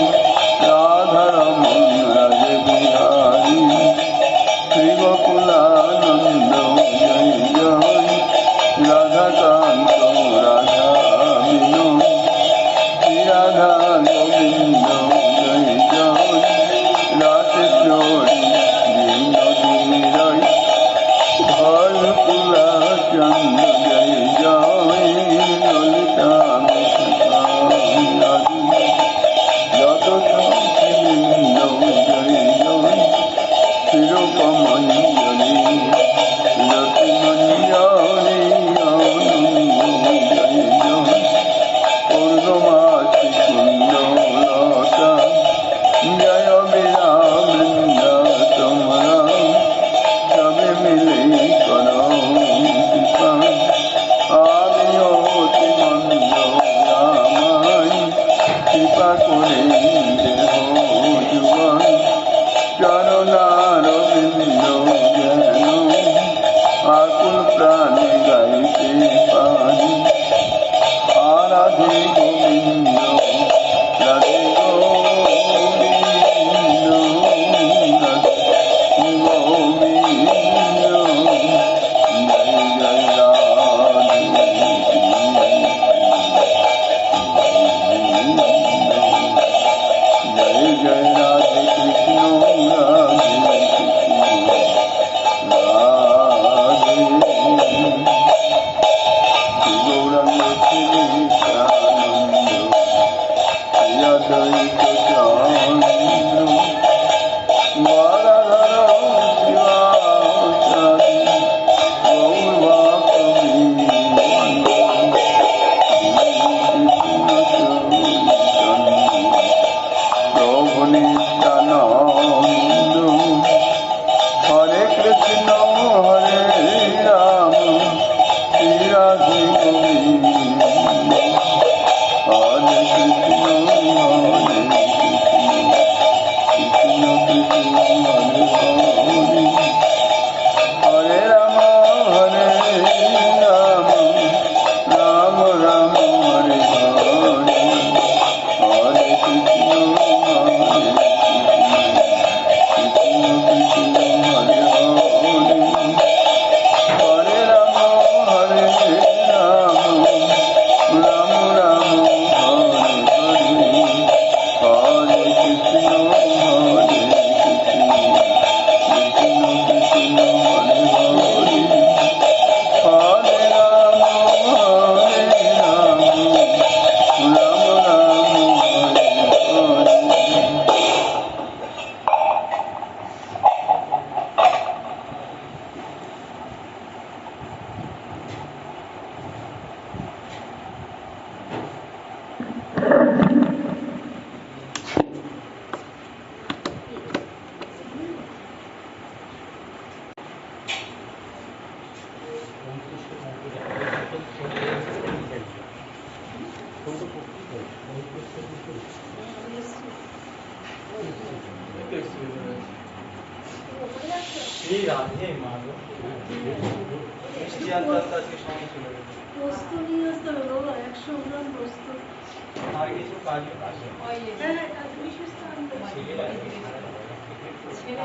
Speaker 1: রাধারমণ রাজে বিহারী শ্রী গোকুলানন্দ জয় জয় রাধাকান্ত রাধা বিনোদ শ্রী রাধা গোবিন্দ জয় জয় রাসেশ্বরী বিনোদিনী রয় ধর্মকুলা চন্দ্র জয় জয় ললিতা যত বৃন্দ জয় জয় শিরোপমঞ্জলি রতিমঞ্জলি জয় জয় পূর্ণমাসি কুণ্ডলতা জয় বিরাবৃন্দ তোমরা সবে মিলে করো কৃপা আমি অতি মন্দ রামায় কৃপা করে দেহ যুগল চরণার বিন্দ যেন আকুল প্রাণে গাইতে পারি রাধে গোবিন্দ রাধে গোবিন্দ রাধে গোবিন্দ জয় জয় রাধে জয় জয় রাধে কৃষ্ণ রাধে কৃষ্ণ রাধে গৌরাঙ্গ শ্রী
Speaker 2: এই রাধে মা গো মিষ্টি আনতে আনতে আজকে সময় চলে গেল
Speaker 3: পোস্ত নিয়ে আসতে হবে বাবা 100 গ্রাম পোস্ত
Speaker 2: আর কিছু কাজ আছে
Speaker 3: হ্যাঁ কাজ বিশেষ তো আনতে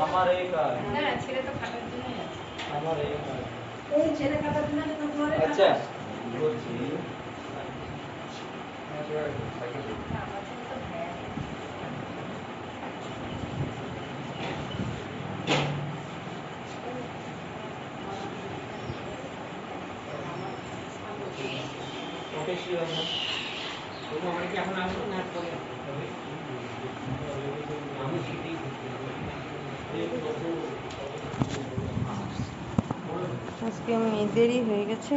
Speaker 2: আমার এই কাজ
Speaker 4: না ছেলে তো খাটার জন্যই আছে
Speaker 2: আমার এই কাজ
Speaker 3: এই ছেলে কাটার জন্য তো ঘরে
Speaker 2: আচ্ছা বলছি
Speaker 4: আমার ছেলে তো ভ্যান
Speaker 2: ওকে কি হয় না
Speaker 5: আমার কি এখন আসবো না পরে আমি সেটাই
Speaker 6: আজকে মেয়েদেরই হয়ে গেছে।